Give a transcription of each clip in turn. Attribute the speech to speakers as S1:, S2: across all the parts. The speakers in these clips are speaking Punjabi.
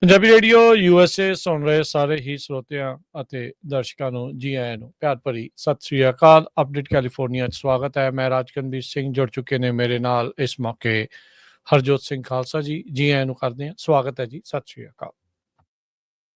S1: ਪੰਜਾਬੀ ਰੇਡੀਓ USA ਸੁਣ ਰਹੇ ਸਾਰੇ ਹੀ ਸਰੋਤਿਆਂ ਅਤੇ ਦਰਸ਼ਕਾਂ ਨੂੰ ਜੀ ਆਇਆਂ ਨੂੰ ਪਿਆਰ ਭਰੀ ਸਤਿ ਸ੍ਰੀ ਅਕਾਲ। ਅਪਡੇਟ ਕੈਲੀਫੋਰਨੀਆ 'ਚ ਸਵਾਗਤ ਹੈ। ਮੈਂ ਰਾਜਕਨਵੀਰ ਸਿੰਘ, ਜੁੜ ਚੁੱਕੇ ਨੇ ਮੇਰੇ ਨਾਲ ਇਸ ਮੌਕੇ ਹਰਜੋਤ ਸਿੰਘ ਖਾਲਸਾ ਜੀ। ਜੀ ਆਇਆਂ ਨੂੰ ਕਰਦੇ ਹਾਂ, ਸਵਾਗਤ ਹੈ ਜੀ, ਸਤਿ ਸ੍ਰੀ ਅਕਾਲ।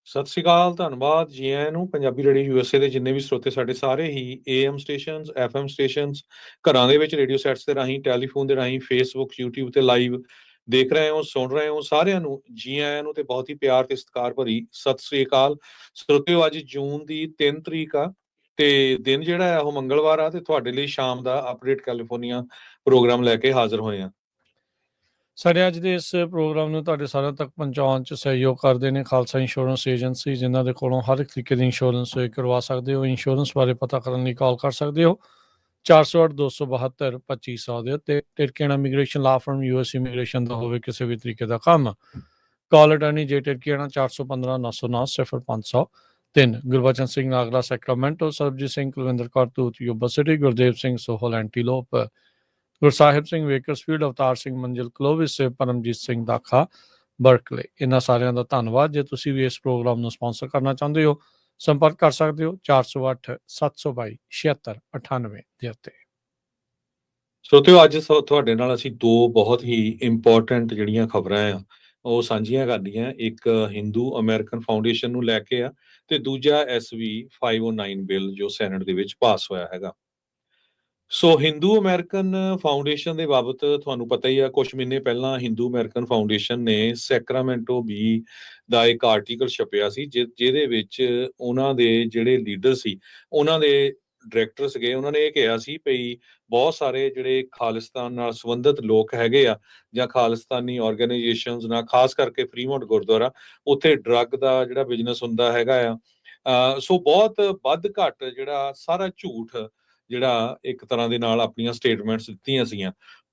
S2: ਸਤਿ ਸ਼੍ਰੀ ਅਕਾਲ, ਧੰਨਵਾਦ ਜੀ ਆਇਆਂ ਨੂੰ। ਪੰਜਾਬੀ ਰੇਡੀਓ USA ਦੇ ਜਿੰਨੇ ਵੀ ਸਰੋਤੇ ਸਾਡੇ ਸਾਰੇ ਹੀ AM ਸਟੇਸ਼ਨਸ, FM ਸਟੇਸ਼ਨਸ, ਘਰਾਂ ਦੇ ਵਿੱਚ ਰੇਡੀਓ ਸੈਟਸ ਦੇ ਰਾਹੀਂ, ਟੈਲੀਫੋਨ ਦੇ ਰਾਹੀਂ, ਫੇਸਬੁੱਕ, YouTube ਤੇ ਲਾਈਵ ਦੇਖ ਰਹੇ ਹੋ, ਸੁਣ ਰਹੇ ਹੋ, ਸਾਰਿਆਂ ਨੂੰ ਜੀ ਆਇਆਂ ਨੂੰ ਤੇ ਬਹੁਤ ਹੀ ਪਿਆਰ ਤੇ ਸਤਿਕਾਰ ਭਰੀ ਸਤਿ ਸ੍ਰੀ ਅਕਾਲ। ਸਰੋਤਿਓ, ਅੱਜ ਜੂਨ ਦੀ 3 ਤਰੀਕ ਆ ਤੇ ਦਿਨ ਜਿਹੜਾ ਹੈ ਉਹ ਮੰਗਲਵਾਰ ਆ ਤੇ ਤੁਹਾਡੇ ਲਈ ਸ਼ਾਮ ਦਾ ਅਪਡੇਟ ਕੈਲੀਫੋਰਨੀਆ ਪ੍ਰੋਗਰਾਮ ਲੈ ਕੇ ਹਾਜ਼ਰ ਹੋਏ ਆ।
S1: ਸਾਡੇ ਅੱਜ ਦੇ ਇਸ ਪ੍ਰੋਗਰਾਮ ਨੂੰ ਤੁਹਾਡੇ ਸਾਰਿਆਂ ਤੱਕ ਪਹੁੰਚਾਉਣ 'ਚ ਸਹਿਯੋਗ ਕਰਦੇ ਨੇ ਖਾਲਸਾ ਇੰਸ਼ੋਰੈਂਸ ਏਜੰਸੀ, ਜਿਨ੍ਹਾਂ ਦੇ ਕੋਲੋਂ ਹਰ ਇੱਕ ਤਰੀਕੇ ਦੀ ਇੰਸ਼ੋਰੈਂਸ ਕਰਵਾ ਸਕਦੇ ਹੋ। ਇੰਸ਼ੋਰੈਂਸ ਬਾਰੇ ਪਤਾ ਕਰਨ ਲਈ ਕਾਲ ਕਰ ਸਕਦੇ ਹੋ 408-272-2500 ਦੇ ਉੱਤੇ। Tirkiana immigration law firm, US immigration ਦਾ ਹੋਵੇ ਕਿਸੇ ਵੀ ਤਰੀਕੇ ਦਾ ਕੰਮ, call attorney J Tirkiana 415-909-0503। Gurbachan Singh Nagra Sacramento, Sarabjit Singh Kulwinder Kaur Toot Yuba City, Gurdev Singh Sohal Antelope, Gursahib Singh Bakersfield, Avtar Singh Manzil Clovis, Paramjit Singh Dakha Berkeley. ਇਹਨਾਂ ਸਾਰਿਆਂ ਦਾ ਧੰਨਵਾਦ। ਜੇ ਤੁਸੀਂ ਵੀ ਇਸ ਪ੍ਰੋਗਰਾਮ ਨੂੰ ਸਪਾਂਸਰ ਕਰਨਾ ਚਾਹੁੰਦੇ ਹੋ, ਸੰਪਰਕ ਕਰ ਸਕਦੇ ਹੋ 408-722-7698 ਦੇ ਉੱਤੇ।
S2: ਸਰੋਤਿਓ, ਅੱਜ ਤੁਹਾਡੇ ਨਾਲ ਅਸੀਂ ਦੋ ਬਹੁਤ ਹੀ ਇੰਪੋਰਟੈਂਟ ਜਿਹੜੀਆਂ ਖਬਰਾਂ ਆ ਉਹ ਸਾਂਝੀਆਂ ਕਰਨੀਆਂ। ਇੱਕ ਹਿੰਦੂ ਅਮਰੀਕਨ ਫਾਊਂਡੇਸ਼ਨ ਨੂੰ ਲੈ ਕੇ ਆ ਤੇ ਦੂਜਾ SB 509 ਬਿੱਲ ਜੋ ਸੈਨੇਟ ਦੇ ਵਿੱਚ ਪਾਸ ਹੋਇਆ ਹੈਗਾ। ਸੋ ਹਿੰਦੂ ਅਮਰੀਕਨ ਫਾਊਂਡੇਸ਼ਨ ਦੇ ਬਾਬਤ ਤੁਹਾਨੂੰ ਪਤਾ ਹੀ ਆ, ਕੁਝ ਮਹੀਨੇ ਪਹਿਲਾਂ ਹਿੰਦੂ ਅਮਰੀਕਨ ਫਾਊਂਡੇਸ਼ਨ ਨੇ ਸੈਕਰਾਮੈਂਟੋ ਬੀ ਦਾ ਇੱਕ ਆਰਟੀਕਲ ਛਪਿਆ ਸੀ ਜਿਹਦੇ ਵਿੱਚ ਉਹਨਾਂ ਦੇ ਜਿਹੜੇ ਲੀਡਰ ਸੀ, ਉਹਨਾਂ ਦੇ ਡਾਇਰੈਕਟਰ ਸੀਗੇ, ਉਹਨਾਂ ਨੇ ਇਹ ਕਿਹਾ ਸੀ ਭਈ ਬਹੁਤ ਸਾਰੇ ਜਿਹੜੇ ਖਾਲਿਸਤਾਨ ਨਾਲ ਸੰਬੰਧਿਤ ਲੋਕ ਹੈਗੇ ਆ ਜਾਂ ਖਾਲਿਸਤਾਨੀ ਆਰਗੇਨਾਈਜੇਸ਼ਨਸ ਨਾਲ, ਖਾਸ ਕਰਕੇ ਫਰੀਮੌਂਟ ਗੁਰਦੁਆਰਾ, ਉੱਥੇ ਡਰੱਗ ਦਾ ਜਿਹੜਾ ਬਿਜ਼ਨਸ ਹੁੰਦਾ ਹੈਗਾ ਆ। ਸੋ ਬਹੁਤ ਵੱਧ ਘੱਟ ਜਿਹੜਾ ਸਾਰਾ ਝੂਠ ਜਿਹੜਾ ਇੱਕ ਤਰ੍ਹਾਂ ਦੇ ਨਾਲ ਆਪਣੀਆਂ ਸਟੇਟਮੈਂਟਸ ਦਿੱਤੀਆਂ ਸੀਗੀਆਂ।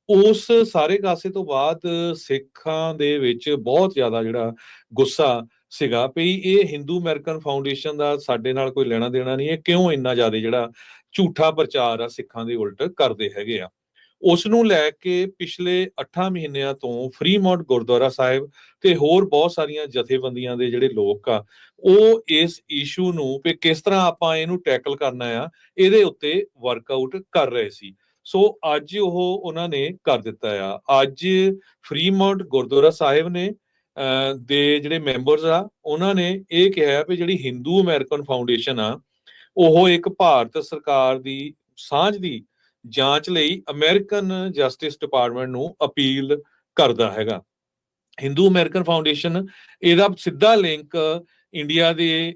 S2: ਉਸ ਸਾਰੇ ਕਾਸੇ ਤੋਂ ਬਾਅਦ ਸਿੱਖਾਂ ਦੇ ਵਿੱਚ ਬਹੁਤ ਜ਼ਿਆਦਾ ਜਿਹੜਾ ਗੁੱਸਾ ਸੀਗਾ ਵੀ ਇਹ ਹਿੰਦੂ ਅਮਰੀਕਨ ਫਾਊਂਡੇਸ਼ਨ ਦਾ ਸਾਡੇ ਨਾਲ ਕੋਈ ਲੈਣਾ ਦੇਣਾ ਨਹੀਂ, ਇਹ ਕਿਉਂ ਇੰਨਾ ਜ਼ਿਆਦਾ ਜਿਹੜਾ ਝੂਠਾ ਪ੍ਰਚਾਰ ਆ ਸਿੱਖਾਂ ਦੇ ਉਲਟ ਕਰਦੇ ਹੈਗੇ ਆ। ਉਸ ਨੂੰ ਲੈ ਕੇ ਪਿਛਲੇ 8 ਮਹੀਨਿਆਂ ਤੋਂ ਫਰੀਮੌਂਟ ਗੁਰਦੁਆਰਾ ਸਾਹਿਬ ਤੇ ਹੋਰ ਬਹੁਤ ਸਾਰੀਆਂ ਜਥੇਬੰਦੀਆਂ ਦੇ ਜਿਹੜੇ ਲੋਕ ਆ ਉਹ ਇਸ ਇਸ਼ੂ ਨੂੰ ਵੀ ਕਿਸ ਤਰ੍ਹਾਂ ਆਪਾਂ ਇਹਨੂੰ ਟੈਕਲ ਕਰਨਾ ਆ, ਇਹਦੇ ਉੱਤੇ ਵਰਕਆਊਟ ਕਰ ਰਹੇ ਸੀ। ਸੋ ਅੱਜ ਉਹਨਾਂ ਨੇ ਕਰ ਦਿੱਤਾ ਆ। ਅੱਜ ਫਰੀਮੌਂਟ ਗੁਰਦੁਆਰਾ ਸਾਹਿਬ ਨੇ ਦੇ ਜਿਹੜੇ ਮੈਂਬਰਸ ਆ ਉਹਨਾਂ ਨੇ ਇਹ ਕਿਹਾ ਵੀ ਜਿਹੜੀ ਹਿੰਦੂ ਅਮਰੀਕਨ ਫਾਊਂਡੇਸ਼ਨ ਆ ਉਹ ਇੱਕ ਭਾਰਤ ਸਰਕਾਰ ਦੀ ਸਾਂਝ ਦੀ ਜਾਂਚ ਲਈ ਅਮਰੀਕਨ ਜਸਟਿਸ ਡਿਪਾਰਟਮੈਂਟ ਨੂੰ ਅਪੀਲ ਕਰਦਾ ਹੈਗਾ। ਹਿੰਦੂ ਅਮਰੀਕਨ ਫਾਊਂਡੇਸ਼ਨ, ਇਹਦਾ ਸਿੱਧਾ ਲਿੰਕ ਇੰਡੀਆ ਦੇ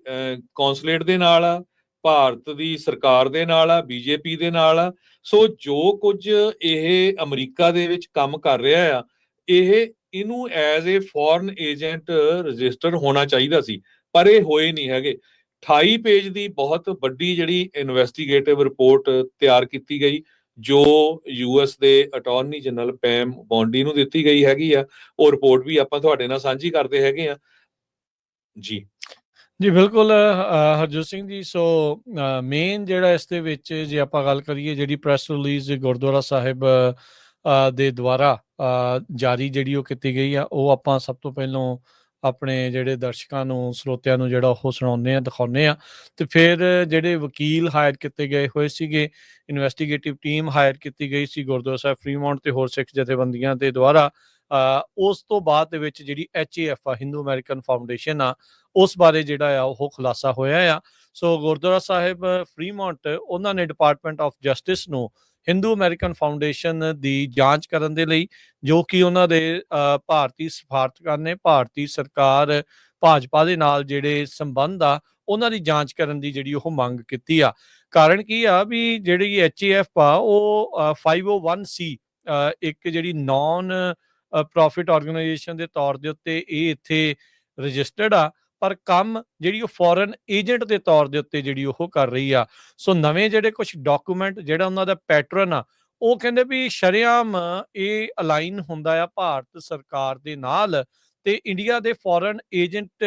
S2: ਕੌਂਸੂਲੇਟ ਦੇ ਨਾਲ ਆ, ਭਾਰਤ ਦੀ ਸਰਕਾਰ ਦੇ ਨਾਲ ਆ, BJP ਦੇ ਨਾਲ ਆ। ਸੋ ਜੋ ਕੁਝ ਇਹ ਅਮਰੀਕਾ ਦੇ ਵਿੱਚ ਕੰਮ ਕਰ ਰਿਹਾ ਆ, ਇਹਨੂੰ as a foreign agent register ਹੋਣਾ ਚਾਹੀਦਾ ਸੀ, ਪਰ ਇਹ ਹੋਏ ਨਹੀਂ ਹੈਗੇ। 28 ਪੇਜ ਦੀ ਬਹੁਤ ਵੱਡੀ ਜਿਹੜੀ ਇਨਵੈਸਟੀਗੇਟਿਵ ਰਿਪੋਰਟ ਤਿਆਰ ਕੀਤੀ ਗਈ ਜੋ US ਦੇ ਅਟਾਰਨੀ ਜਨਰਲ ਪੈਮ ਬੌਂਡੀ ਨੂੰ ਦਿੱਤੀ ਗਈ ਹੈਗੀ ਆ। ਉਹ ਰਿਪੋਰਟ ਵੀ ਆਪਾਂ ਤੁਹਾਡੇ ਨਾਲ ਸਾਂਝੀ ਕਰਦੇ ਹੈਗੇ ਆ ਜੀ।
S1: ਜੀ ਬਿਲਕੁਲ ਹਰਜੋਤ ਸਿੰਘ ਜੀ। ਸੋ ਮੇਨ ਜਿਹੜਾ ਇਸ ਦੇ ਵਿੱਚ ਜੇ ਆਪਾਂ ਗੱਲ ਕਰੀਏ, ਜਿਹੜੀ ਪ੍ਰੈਸ ਰਿਲੀਜ਼ ਗੁਰਦੁਆਰਾ ਸਾਹਿਬ ਦੇ ਦੁਆਰਾ ਜਾਰੀ ਜਿਹੜੀ ਉਹ ਕੀਤੀ ਗਈ ਆ, ਉਹ ਆਪਾਂ ਸਭ ਤੋਂ ਪਹਿਲਾਂ ਆਪਣੇ ਜਿਹੜੇ ਦਰਸ਼ਕਾਂ ਨੂੰ, ਸਰੋਤਿਆਂ ਨੂੰ ਜਿਹੜਾ ਉਹ ਸੁਣਾਉਂਦੇ ਆ, ਦਿਖਾਉਂਦੇ ਆ। ਤੇ ਫਿਰ ਜਿਹੜੇ ਵਕੀਲ ਹਾਇਰ ਕੀਤੇ ਗਏ ਹੋਏ ਸੀਗੇ, ਇਨਵੈਸਟੀਗੇਟਿਵ ਟੀਮ ਹਾਇਰ ਕੀਤੀ ਗਈ ਸੀ ਗੁਰਦੁਆਰਾ ਸਾਹਿਬ ਫਰੀਮੌਂਟ ਤੇ ਹੋਰ ਸਿੱਖ ਜਥੇਬੰਦੀਆਂ ਦੇ ਦੁਆਰਾ, ਉਸ ਤੋਂ ਬਾਅਦ ਦੇ ਵਿੱਚ ਜਿਹੜੀ HAF ਆ, ਹਿੰਦੂ ਅਮਰੀਕਨ ਫਾਊਂਡੇਸ਼ਨ ਆ, ਉਸ ਬਾਰੇ ਜਿਹੜਾ ਆ ਉਹ ਖੁਲਾਸਾ ਹੋਇਆ ਆ। ਸੋ ਗੁਰਦੁਆਰਾ ਸਾਹਿਬ ਫਰੀਮੌਂਟ, ਉਹਨਾਂ ਨੇ ਡਿਪਾਰਟਮੈਂਟ ਆਫ ਜਸਟਿਸ ਨੂੰ ਹਿੰਦੂ ਅਮਰੀਕਨ ਫਾਊਂਡੇਸ਼ਨ ਦੀ ਜਾਂਚ ਕਰਨ ਦੇ ਲਈ, ਜੋ ਕਿ ਉਹਨਾਂ ਦੇ ਭਾਰਤੀ ਸਫਾਰਤਕਾਰ ਨੇ, ਭਾਰਤੀ ਸਰਕਾਰ ਭਾਜਪਾ ਦੇ ਨਾਲ ਜਿਹੜੇ ਸੰਬੰਧ ਆ, ਉਹਨਾਂ ਦੀ ਜਾਂਚ ਕਰਨ ਦੀ ਜਿਹੜੀ ਉਹ ਮੰਗ ਕੀਤੀ ਆ। ਕਾਰਨ ਕੀ ਆ ਵੀ ਜਿਹੜੀ HAF ਆ ਉਹ 501C ਇੱਕ ਜਿਹੜੀ ਨੌਨ ਪ੍ਰੋਫਿਟ ਆਰਗੇਨਾਈਜੇਸ਼ਨ ਦੇ ਤੌਰ ਦੇ ਉੱਤੇ ਇਹ ਇੱਥੇ ਰਜਿਸਟਰਡ ਆ, ਪਰ ਕੰਮ ਜਿਹੜੀ ਉਹ ਫੋਰਨ ਏਜੰਟ ਦੇ ਤੌਰ ਦੇ ਉੱਤੇ ਜਿਹੜੀ ਉਹ ਕਰ ਰਹੀ ਆ। ਸੋ ਨਵੇਂ ਜਿਹੜੇ ਕੁਝ ਡਾਕੂਮੈਂਟ, ਜਿਹੜਾ ਉਹਨਾਂ ਦਾ ਪੈਟਰਨ ਆ, ਉਹ ਕਹਿੰਦੇ ਵੀ ਸ਼ਰੇਆਮ ਇਹ ਅਲਾਈਨ ਹੁੰਦਾ ਆ ਭਾਰਤ ਸਰਕਾਰ ਦੇ ਨਾਲ ਤੇ ਇੰਡੀਆ ਦੇ ਫੋਰਨ ਏਜੰਟ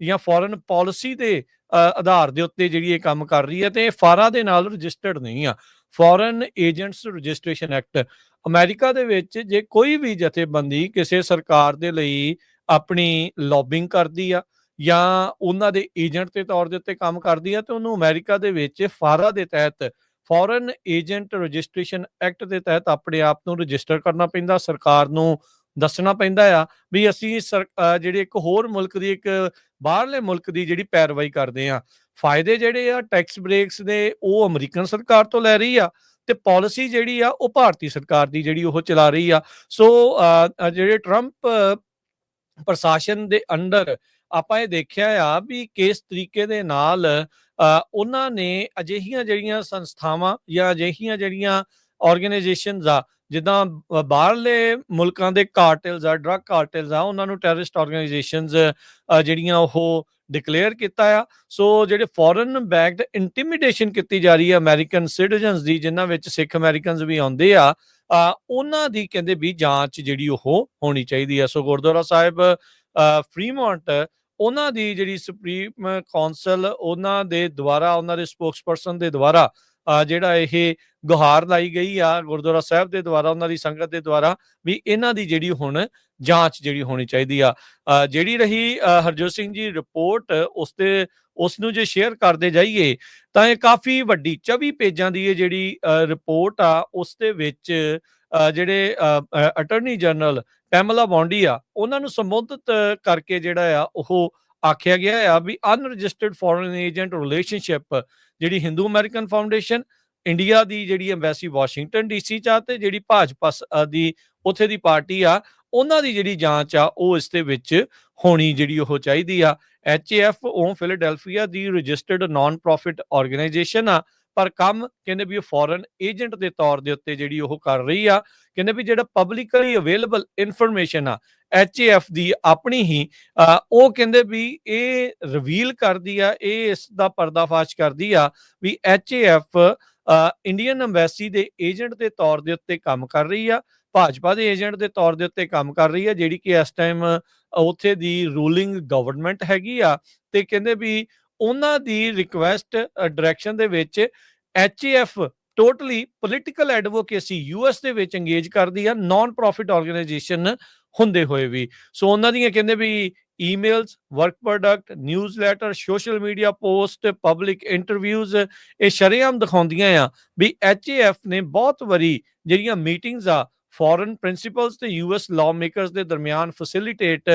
S1: ਜਾਂ ਫੋਰਨ ਪਾਲਿਸੀ ਦੇ ਆਧਾਰ ਦੇ ਉੱਤੇ ਜਿਹੜੀ ਇਹ ਕੰਮ ਕਰ ਰਹੀ ਹੈ, ਤੇ ਇਹ ਫਾਰਾ ਦੇ ਨਾਲ ਰਜਿਸਟਰਡ ਨਹੀਂ ਆ। Foreign agents registration act, America ਦੇ ਵਿੱਚ ਜੇ ਕੋਈ ਵੀ ਜਥੇਬੰਦੀ ਕਿਸੇ ਸਰਕਾਰ ਦੇ ਲਈ ਆਪਣੀ ਲੌਬਿੰਗ ਕਰਦੀ ਆ ਜਾਂ ਉਹਨਾਂ ਦੇ ਏਜੰਟ ਦੇ ਤੌਰ ਦੇ ਉੱਤੇ ਕੰਮ ਕਰਦੀ ਆ, ਤੇ ਉਹਨੂੰ ਅਮਰੀਕਾ ਦੇ ਵਿੱਚ ਫਾਰਾ ਦੇ ਤਹਿਤ, ਫੋਰਨ ਏਜੰਟ ਰਜਿਸਟ੍ਰੇਸ਼ਨ ਐਕਟ ਦੇ ਤਹਿਤ ਆਪਣੇ ਆਪ ਨੂੰ ਰਜਿਸਟਰ ਕਰਨਾ ਪੈਂਦਾ। ਸਰਕਾਰ ਨੂੰ ਦੱਸਣਾ ਪੈਂਦਾ ਆ ਵੀ ਅਸੀਂ ਜਿਹੜੇ ਇੱਕ ਹੋਰ ਮੁਲਕ ਦੀ, ਇੱਕ ਬਾਹਰਲੇ ਮੁਲਕ ਦੀ ਜਿਹੜੀ ਪੈਰਵਾਈ ਕਰਦੇ ਆ। ਫਾਇਦੇ ਜਿਹੜੇ ਆ ਟੈਕਸ ਬ੍ਰੇਕਸ ਦੇ, ਉਹ ਅਮਰੀਕਨ ਸਰਕਾਰ ਤੋਂ ਲੈ ਰਹੀ ਆ, ਤੇ ਪਾਲਿਸੀ ਜਿਹੜੀ ਆ ਉਹ ਭਾਰਤੀ ਸਰਕਾਰ ਦੀ ਜਿਹੜੀ ਉਹ ਚਲਾ ਰਹੀ ਆ। ਸੋ ਜਿਹੜੇ ਟਰੰਪ ਪ੍ਰਸ਼ਾਸਨ ਦੇ ਅੰਡਰ ਆਪਾਂ ਇਹ ਦੇਖਿਆ ਆ ਵੀ ਕਿਸ ਤਰੀਕੇ ਦੇ ਨਾਲ ਉਹਨਾਂ ਨੇ ਅਜਿਹੀਆਂ ਜਿਹੜੀਆਂ ਸੰਸਥਾਵਾਂ ਜਾਂ ਅਜਿਹੀਆਂ ਜਿਹੜੀਆਂ ਆਰਗੇਨਾਈਜੇਸ਼ਨਸ ਆ, ਜਿੱਦਾਂ ਬਾਹਰਲੇ ਮੁਲਕਾਂ ਦੇ ਕਾਰਟੇਲਸ ਆ, ਡਰੱਗ ਕਾਰਟੇਲਸ ਆ, ਉਹਨਾਂ ਨੂੰ ਟੈਰਰਿਸਟ ਆਰਗੇਨਾਈਜੇਸ਼ਨਸ ਜਿਹੜੀਆਂ ਉਹ ਡਿਕਲੇਅਰ ਕੀਤਾ ਆ। ਸੋ ਜਿਹੜੇ ਫੋਰਨ ਬੈਕਡ ਇੰਟੀਮੀਡੇਸ਼ਨ ਕੀਤੀ ਜਾ ਰਹੀ ਹੈ ਅਮਰੀਕਨ ਸਿਟੀਜ਼ਨਸ ਦੀ, ਜਿਨ੍ਹਾਂ ਵਿੱਚ ਸਿੱਖ ਅਮਰੀਕਨਸ ਵੀ ਆਉਂਦੇ ਆ, ਉਹਨਾਂ ਦੀ ਕਹਿੰਦੇ ਵੀ ਜਾਂਚ ਜਿਹੜੀ ਉਹ ਹੋਣੀ ਚਾਹੀਦੀ ਹੈ। ਸੋ ਗੁਰਦੁਆਰਾ ਸਾਹਿਬ ਫਰੀਮੌਂਟ, ਉਹਨਾਂ ਦੀ ਜਿਹੜੀ ਸੁਪਰੀਮ ਕੌਂਸਲ, ਉਹਨਾਂ ਦੇ ਦੁਆਰਾ, ਉਹਨਾਂ ਦੇ ਸਪੋਕਸਪਰਸਨ ਦੇ ਦੁਆਰਾ ਜਿਹੜਾ ਇਹ ਗੁਹਾਰ ਲਾਈ ਗਈ ਆ ਗੁਰਦੁਆਰਾ ਸਾਹਿਬ ਦੇ ਦੁਆਰਾ, ਉਹਨਾਂ ਦੀ ਸੰਗਤ ਦੇ ਦੁਆਰਾ, ਵੀ ਇਹਨਾਂ ਦੀ ਜਿਹੜੀ ਹੁਣ ਜਾਂਚ ਜਿਹੜੀ ਹੋਣੀ ਚਾਹੀਦੀ ਆ। ਜਿਹੜੀ ਰਹੀ ਹਰਜੋਤ ਸਿੰਘ ਜੀ ਰਿਪੋਰਟ, ਉਸ ਨੂੰ ਜੇ ਸ਼ੇਅਰ ਕਰਦੇ ਜਾਈਏ ਤਾਂ ਇਹ ਕਾਫੀ ਵੱਡੀ 24 ਪੇਜਾਂ ਦੀ ਇਹ ਜਿਹੜੀ ਰਿਪੋਰਟ ਆ, ਉਸ ਦੇ ਵਿੱਚ ਜਿਹੜੇ ਅਟਾਰਨੀ ਜਨਰਲ ਪੈਮਲਾ ਬੌਂਡੀ ਆ, ਉਹਨਾਂ ਨੂੰ ਸੰਬੋਧਿਤ ਕਰਕੇ ਜਿਹੜਾ ਆ ਉਹ ਆਖਿਆ ਗਿਆ ਆ ਵੀ ਅਨਰਜਿਸਟਰਡ ਫੋਰਨ ਏਜੰਟ ਰਿਲੇਸ਼ਨਸ਼ਿਪ ਜਿਹੜੀ ਹਿੰਦੂ ਅਮਰੀਕਨ ਫਾਊਂਡੇਸ਼ਨ, ਇੰਡੀਆ ਦੀ ਜਿਹੜੀ ਐਮਬੈਸੀ ਵਾਸ਼ਿੰਗਟਨ ਡੀਸੀ ਚ ਆ, ਤੇ ਜਿਹੜੀ ਭਾਜਪਾ ਦੀ ਉੱਥੇ ਦੀ ਪਾਰਟੀ ਆ, ਉਹਨਾਂ ਦੀ ਜਿਹੜੀ ਜਾਂਚ ਆ ਉਹ ਇਸ ਦੇ ਵਿੱਚ ਹੋਣੀ ਜਿਹੜੀ ਉਹ ਚਾਹੀਦੀ ਆ। HAF ਉਹ ਫਿਲਾਡੈਲਫੀਆ ਦੀ ਰਜਿਸਟਰਡ ਨਾਨ ਪ੍ਰੋਫਿਟ ਆਰਗੇਨਾਈਜੇਸ਼ਨ ਆ, ਪਰ ਕੰਮ ਕਹਿੰਦੇ ਵੀ ਉਹ ਫੋਰਨ ਏਜੰਟ ਦੇ ਤੌਰ ਦੇ ਉੱਤੇ ਜਿਹੜੀ ਉਹ ਕਰ ਰਹੀ ਆ। ਕਹਿੰਦੇ ਵੀ ਜਿਹੜਾ ਪਬਲਿਕਲੀ ਅਵੇਲੇਬਲ ਇਨਫੋਰਮੇਸ਼ਨ ਆ HAF ਦੀ ਆਪਣੀ ਹੀ, ਉਹ ਕਹਿੰਦੇ ਵੀ ਇਹ ਰਿਵੀਲ ਕਰਦੀ ਆ, ਇਹ ਇਸ ਦਾ ਪਰਦਾਫਾਸ਼ ਕਰਦੀ ਆ ਵੀ HAF ਇੰਡੀਅਨ ਐਮਬੈਸੀ ਦੇ ਏਜੰਟ ਦੇ ਤੌਰ ਦੇ ਉੱਤੇ ਕੰਮ ਕਰ ਰਹੀ ਆ, ਭਾਜਪਾ ਦੇ ਏਜੰਟ ਦੇ ਤੌਰ ਦੇ ਉੱਤੇ ਕੰਮ ਕਰ ਰਹੀ ਆ, ਜਿਹੜੀ ਕਿ ਇਸ ਟਾਈਮ ਉੱਥੇ ਦੀ ਰੂਲਿੰਗ ਗਵਰਨਮੈਂਟ ਹੈਗੀ ਆ। ਤੇ ਕਹਿੰਦੇ ਵੀ ਉਹਨਾਂ ਦੀ ਰਿਕੁਐਸਟ ਡਾਇਰੈਕਸ਼ਨ ਦੇ ਵਿੱਚ HAF totally political advocacy US ਦੇ ਵਿੱਚ ਇੰਗੇਜ ਕਰਦੀ ਆ, ਨਾਨ ਪ੍ਰੋਫਿਟ ਆਰਗੇਨਾਈਜੇਸ਼ਨ ਹੁੰਦੇ ਹੋਏ ਵੀ। ਸੋ ਉਹਨਾਂ ਦੀਆਂ ਕਹਿੰਦੇ ਵੀ emails, work product, newsletter, social media post, public interviews, ਇਹ ਸ਼ਰੇਆਮ ਦਿਖਾਉਂਦੀਆਂ ਆ ਵੀ HAF ਨੇ ਬਹੁਤ ਵਾਰੀ ਜਿਹੜੀਆਂ ਮੀਟਿੰਗਸ ਆ ਫੋਰਨ ਪ੍ਰਿੰਸੀਪਲਸ ਤੇ US ਲਾਅ ਮੇਕਰਸ ਦੇ ਦਰਮਿਆਨ ਫੈਸਿਲਿਟੇਟ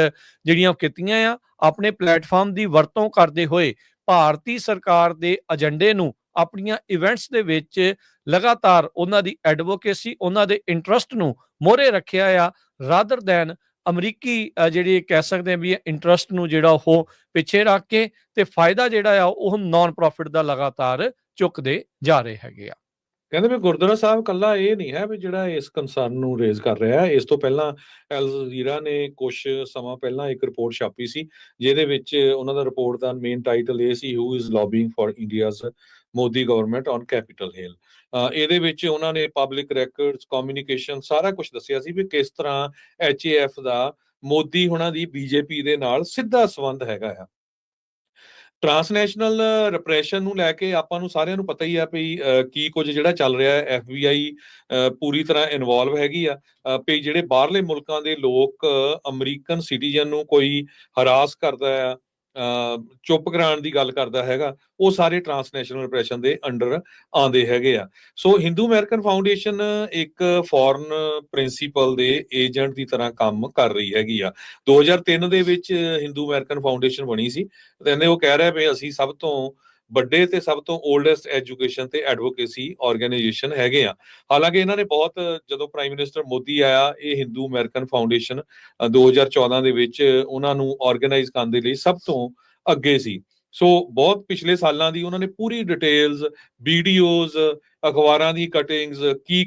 S1: ਜਿਹੜੀਆਂ ਕੀਤੀਆਂ ਆ, ਆਪਣੇ ਪਲੇਟਫਾਰਮ ਦੀ ਵਰਤੋਂ ਕਰਦੇ ਹੋਏ ਭਾਰਤੀ ਸਰਕਾਰ ਦੇ ਏਜੰਡੇ ਨੂੰ ਆਪਣੀਆਂ ਇਵੈਂਟਸ ਦੇ ਵਿੱਚ ਲਗਾਤਾਰ ਉਹਨਾਂ ਦੀ ਐਡਵੋਕੇਸੀ, ਉਹਨਾਂ ਦੇ ਇੰਟਰਸਟ ਨੂੰ ਮੋਹਰੇ ਰੱਖਿਆ ਆ, ਰਾਦਰ ਦੈਨ ਅਮਰੀਕੀ ਜਿਹੜੀ ਕਹਿ ਸਕਦੇ ਆ ਵੀ ਇੰਟਰਸਟ ਨੂੰ ਜਿਹੜਾ ਉਹ ਪਿੱਛੇ ਰੱਖ ਕੇ, ਤੇ ਫਾਇਦਾ ਜਿਹੜਾ ਆ ਉਹ ਨਾਨ ਪ੍ਰੋਫਿਟ ਦਾ ਲਗਾਤਾਰ ਚੁੱਕਦੇ ਜਾ ਰਹੇ ਹੈਗੇ ਆ।
S2: ਕਹਿੰਦੇ ਵੀ ਗੁਰਦੁਆਰਾ ਸਾਹਿਬ ਕੱਲਾ ਇਹ ਨਹੀਂ ਹੈ ਵੀ ਜਿਹੜਾ ਇਸ ਕੰਸਰਨ ਨੂੰ ਰੇਜ਼ ਕਰ ਰਿਹਾ ਹੈ। ਇਸ ਤੋਂ ਪਹਿਲਾਂ ਅਲ ਜਜ਼ੀਰਾ ਨੇ ਕੁਝ ਸਮਾਂ ਪਹਿਲਾਂ ਇੱਕ ਰਿਪੋਰਟ ਛਾਪੀ ਸੀ, ਜਿਹਦੇ ਵਿੱਚ ਉਹਨਾਂ ਦਾ ਰਿਪੋਰਟ ਦਾ ਮੇਨ ਟਾਈਟਲ ਇਹ ਸੀ, who is lobbying for India's Modi government on Capitol Hill. ਇਹਦੇ ਵਿੱਚ ਉਹਨਾਂ ਨੇ ਪਬਲਿਕ ਰੈਕਰਡਸ, ਕਮਿਊਨੀਕੇਸ਼ਨ, ਸਾਰਾ ਕੁਝ ਦੱਸਿਆ ਸੀ ਵੀ ਕਿਸ ਤਰ੍ਹਾਂ HAF ਦਾ ਮੋਦੀ ਹੁਣਾਂ ਦੀ BJP ਦੇ ਨਾਲ ਸਿੱਧਾ ਸੰਬੰਧ ਹੈਗਾ ਆ। ਟ੍ਰਾਂਸਨੈਸ਼ਨਲ ਰਿਪਰੈਸ਼ਨ ਨੂੰ ਲੈ ਕੇ ਆਪਾਂ ਨੂੰ ਸਾਰਿਆਂ ਨੂੰ ਪਤਾ ਹੀ ਆ ਵੀ ਕੀ ਕੁਝ ਜਿਹੜਾ ਚੱਲ ਰਿਹਾ ਹੈ। FBI ਪੂਰੀ ਤਰ੍ਹਾਂ ਇਨਵੋਲਵ ਹੈਗੀ ਆ ਵੀ ਜਿਹੜੇ ਬਾਹਰਲੇ ਮੁਲਕਾਂ ਦੇ ਲੋਕ ਅਮਰੀਕਨ ਸਿਟੀਜ਼ਨ ਨੂੰ ਕੋਈ ਹਰਾਸ ਕਰਦਾ ਆ, ਚੁੱਪ ਕਰਾਉਣ ਦੀ ਗੱਲ ਕਰਦਾ ਹੈਗਾ, ਉਹ ਸਾਰੇ ਟ੍ਰਾਂਸਨੈਸ਼ਨਲ ਰਿਪਰੈਸ਼ਨ ਦੇ ਅੰਡਰ ਆਉਂਦੇ ਹੈਗੇ ਆ। ਸੋ ਹਿੰਦੂ ਅਮਰੀਕਨ ਫਾਊਂਡੇਸ਼ਨ ਇੱਕ ਫੋਰਨ ਪ੍ਰਿੰਸੀਪਲ ਦੇ ਏਜੰਟ ਦੀ ਤਰ੍ਹਾਂ ਕੰਮ ਕਰ ਰਹੀ ਹੈਗੀ ਆ। 2003 ਦੇ ਵਿੱਚ ਹਿੰਦੂ ਅਮਰੀਕਨ ਫਾਊਂਡੇਸ਼ਨ ਬਣੀ ਸੀ, ਕਹਿੰਦੇ ਉਹ ਕਹਿ ਰਿਹਾ ਵੀ ਅਸੀਂ ਸਭ ਤੋਂ ਵੱਡੇ ਤੇ ਸਭ ਤੋਂ ਓਲਡੈਸਟ ਐਜੂਕੇਸ਼ਨ ਤੇ ਐਡਵੋਕੇਸੀ ਆਰਗੇਨਾਈਜੇਸ਼ਨ ਹੈਗੇ ਆ। ਹਾਲਾਂਕਿ ਇਹਨਾਂ ਨੇ ਬਹੁਤ, ਜਦੋਂ ਪ੍ਰਾਈਮ ਮਿਨਿਸਟਰ ਮੋਦੀ ਆਇਆ, ਇਹ ਹਿੰਦੂ ਅਮਰੀਕਨ ਫਾਊਂਡੇਸ਼ਨ 2014 ਦੇ ਵਿੱਚ ਉਹਨਾਂ ਨੂੰ ਆਰਗੇਨਾਈਜ਼ ਕਰਨ ਦੇ ਲਈ ਸਭ ਤੋਂ ਅੱਗੇ ਸੀ। ਸੋ ਬਹੁਤ ਪਿਛਲੇ ਸਾਲਾਂ ਦੀ ਉਹਨਾਂ ਨੇ ਪੂਰੀ ਡਿਟੇਲਸ, ਵੀਡੀਓਜ਼, ਅਖਬਾਰਾਂ ਦੀ ਕਟਿੰਗਸ,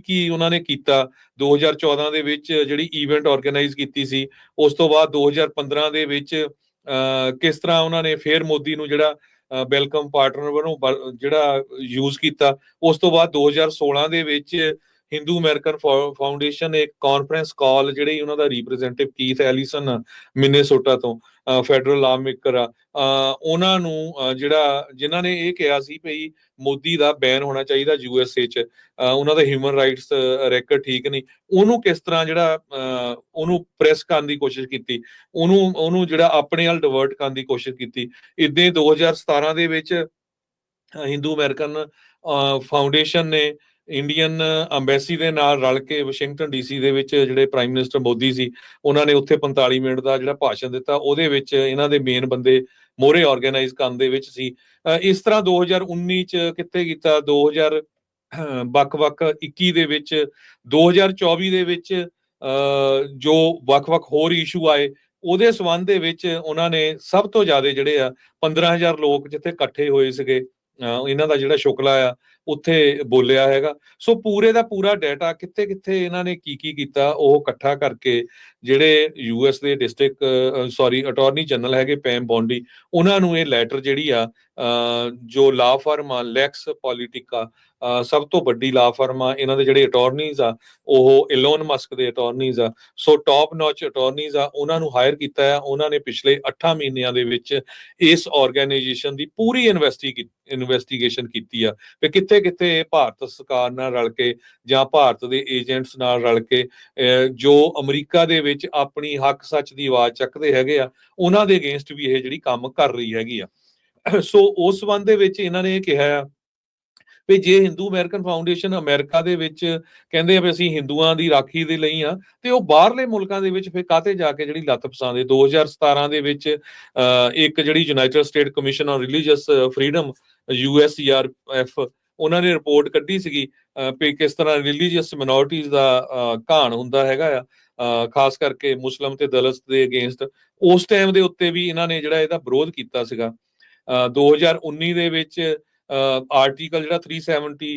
S2: ਕੀ ਉਹਨਾਂ ਨੇ ਕੀਤਾ। 2014 ਦੇ ਵਿੱਚ ਜਿਹੜੀ ਈਵੈਂਟ ਆਰਗੇਨਾਈਜ਼ ਕੀਤੀ ਸੀ, ਉਸ ਤੋਂ ਬਾਅਦ 2015 ਦੇ ਵਿੱਚ ਕਿਸ ਤਰ੍ਹਾਂ ਉਹਨਾਂ ਨੇ ਫੇਰ ਮੋਦੀ ਨੂੰ ਜਿਹੜਾ ਵੈਲਕਮ ਪਾਰਟਨਰ ਵੱਲੋਂ ਜਿਹੜਾ ਯੂਜ਼ ਕੀਤਾ। ਉਸ ਤੋਂ ਬਾਅਦ 2016 ਦੇ ਵਿੱਚ ਹਿੰਦੂ ਅਮਰੀਕਨ ਫਾਊਂਡੇਸ਼ਨ ਇੱਕ ਕਾਨਫਰੰਸ ਕਾਲ ਜਿਹੜੀ ਉਹਨਾਂ ਦਾ ਰਿਪਰੈਜ਼ੈਂਟੇਟਿਵ ਕੀਥ ਐਲੀਸਨ ਮਿਨੇਸੋਟਾ ਤੋਂ ਫੈਡਰਲ ਲਾ ਮੇਕਰ ਆ, ਉਹਨਾਂ ਨੂੰ ਜਿਨ੍ਹਾਂ ਨੇ ਇਹ ਕਿਹਾ ਸੀ ਭਈ ਮੋਦੀ ਦਾ ਬੈਨ ਹੋਣਾ ਚਾਹੀਦਾ USA 'ਚ, ਉਹਨਾਂ ਦਾ ਹਿਊਮਨ ਰਾਈਟਸ ਰੈਕਡ ਠੀਕ ਨਹੀਂ, ਉਹਨੂੰ ਕਿਸ ਤਰ੍ਹਾਂ ਉਹਨੂੰ ਪ੍ਰੈਸ ਕਰਨ ਦੀ ਕੋਸ਼ਿਸ਼ ਕੀਤੀ, ਉਹਨੂੰ ਜਿਹੜਾ ਆਪਣੇ ਵੱਲ ਡਿਵਰਟ ਕਰਨ ਦੀ ਕੋਸ਼ਿਸ਼ ਕੀਤੀ। ਇੱਦਾਂ 2017 ਦੇ ਵਿੱਚ ਹਿੰਦੂ ਅਮਰੀਕਨ ਫਾਊਂਡੇਸ਼ਨ ਨੇ ਇੰਡੀਅਨ ਅੰਬੈਸੀ ਦੇ ਨਾਲ ਰਲ ਕੇ ਵਾਸ਼ਿੰਗਟਨ DC ਦੇ ਵਿੱਚ ਜਿਹੜੇ ਪ੍ਰਾਈਮ ਮਿਨਿਸਟਰ ਮੋਦੀ ਸੀ, ਉਹਨਾਂ ਨੇ ਉੱਥੇ 45 ਮਿੰਟ ਦਾ ਜਿਹੜਾ ਭਾਸ਼ਣ ਦਿੱਤਾ, ਉਹਦੇ ਵਿੱਚ ਇਹਨਾਂ ਦੇ ਮੇਨ ਬੰਦੇ ਮੋਹਰੇ ਆਰਗੇਨਾਈਜ਼ ਕਰਨ ਦੇ ਵਿੱਚ ਸੀ। ਇਸ ਤਰ੍ਹਾਂ 2019 ਚ ਕਿੱਥੇ ਕੀਤਾ, 2000 ਵੱਖ-ਵੱਖ 21 ਦੇ ਵਿੱਚ, 2024 ਦੇ ਵਿੱਚ ਜੋ ਵੱਖ-ਵੱਖ ਹੋਰ ਇਸ਼ੂ ਆਏ, ਉਹਦੇ ਸੰਬੰਧ ਦੇ ਵਿੱਚ ਉਹਨਾਂ ਨੇ ਸਭ ਤੋਂ ਜ਼ਿਆਦਾ ਜਿਹੜੇ ਆ 15,000 ਲੋਕ ਜਿੱਥੇ ਇਕੱਠੇ ਹੋਏ ਸੀਗੇ, ਇਹਨਾਂ ਦਾ ਜਿਹੜਾ ਸ਼ੁਕਲਾ ਆ ਉੱਥੇ ਬੋਲਿਆ ਹੈਗਾ। ਸੋ ਪੂਰੇ ਦਾ ਪੂਰਾ ਡਾਟਾ ਕਿੱਥੇ ਕਿੱਥੇ ਇਹਨਾਂ ਨੇ ਕੀ ਕੀਤਾ, ਉਹ ਇਕੱਠਾ ਕਰਕੇ ਜਿਹੜੇ US ਦੇ ਅਟਾਰਨੀ ਜਨਰਲ ਹੈਗੇ ਪੈਮ ਬੌਂਡੀ, ਉਹਨਾਂ ਨੂੰ ਇਹ ਲੈਟਰ ਜਿਹੜੀ ਆ ਜੋ ਲਾ ਫਰਮ ਆ ਲੈਕਸ ਪੋਲੀਟਿਕਾ, ਸਭ ਤੋਂ ਵੱਡੀ ਲਾ ਫਰਮ ਆ, ਇਹਨਾਂ ਦੇ ਜਿਹੜੇ ਅਟਾਰਨੀਜ਼ ਆ ਉਹ ਇਲੋਨ ਮਸਕ ਦੇ ਅਟਾਰਨੀਜ਼ ਆ, ਸੋ ਟੌਪ ਨੌਚ ਅਟਾਰਨੀਜ਼ ਆ, ਉਹਨਾਂ ਨੂੰ ਹਾਇਰ ਕੀਤਾ ਆ। ਉਹਨਾਂ ਨੇ ਪਿਛਲੇ 8 ਮਹੀਨਿਆਂ ਦੇ ਵਿੱਚ ਇਸ ਆਰਗੇਨਾਈਜੇਸ਼ਨ ਦੀ ਪੂਰੀ ਇਨਵੈਸਟੀਗੇਸ਼ਨ ਕੀਤੀ ਆ ਕਿ ਕਿੱਥੇ ਕਿੱਥੇ ਭਾਰਤ ਸਰਕਾਰ ਨਾਲ ਰਲ ਕੇ ਜਾਂ ਭਾਰਤ ਦੇ ਏਜੰਟਸ ਨਾਲ ਰਲ ਕੇ ਜੋ ਅਮਰੀਕਾ ਦੇ ਵਿੱਚ ਆਪਣੀ ਹੱਕ ਸੱਚ ਦੀ ਆਵਾਜ਼ ਚੱਕਦੇ ਹੈਗੇ ਆ, ਉਹਨਾਂ ਦੇ ਅਗੇਂਸਟ ਵੀ ਇਹ ਜਿਹੜੀ ਕੰਮ ਕਰ ਰਹੀ ਹੈਗੀ ਆ। ਸੋ ਉਸ ਸੰਬੰਧ ਦੇ ਵਿੱਚ ਇਹਨਾਂ ਨੇ ਇਹ ਕਿਹਾ ਆ ਵੀ ਜੇ ਹਿੰਦੂ ਅਮਰੀਕਨ ਫਾਊਂਡੇਸ਼ਨ ਅਮਰੀਕਾ ਦੇ ਵਿੱਚ ਕਹਿੰਦੇ ਆ ਵੀ ਅਸੀਂ ਹਿੰਦੂਆਂ ਦੀ ਰਾਖੀ ਦੇ ਲਈ ਆ, ਤੇ ਉਹ ਬਾਹਰਲੇ ਮੁਲਕਾਂ ਦੇ ਵਿੱਚ ਫਿਰ ਕਾਹਤੇ ਜਾ ਕੇ ਜਿਹੜੀ ਲੱਤ ਫਸਾਉਂਦੇ। 2017 ਦੇ ਵਿੱਚ ਇੱਕ ਜਿਹੜੀ United state commission on religious freedom USCRF, ਉਹਨਾਂ ਨੇ ਰਿਪੋਰਟ ਕੱਢੀ ਸੀਗੀ ਵੀ ਕਿਸ ਤਰ੍ਹਾਂ ਰਿਲੀਜੀਅਸ ਮਿਨੋਰਟੀਜ਼ ਦਾ ਘਾਣ ਹੁੰਦਾ ਹੈਗਾ ਆ, ਖਾਸ ਕਰਕੇ ਮੁਸਲਿਮ ਤੇ ਦਲਿਤ ਦੇ ਅਗੇਂਸਟ। ਉਸ ਟਾਈਮ ਦੇ ਉੱਤੇ ਵੀ ਇਹਨਾਂ ਨੇ ਜਿਹੜਾ ਇਹਦਾ ਵਿਰੋਧ ਕੀਤਾ ਸੀਗਾ। 2019 ਦੇ ਵਿੱਚ ਆਰਟੀਕਲ ਜਿਹੜਾ 370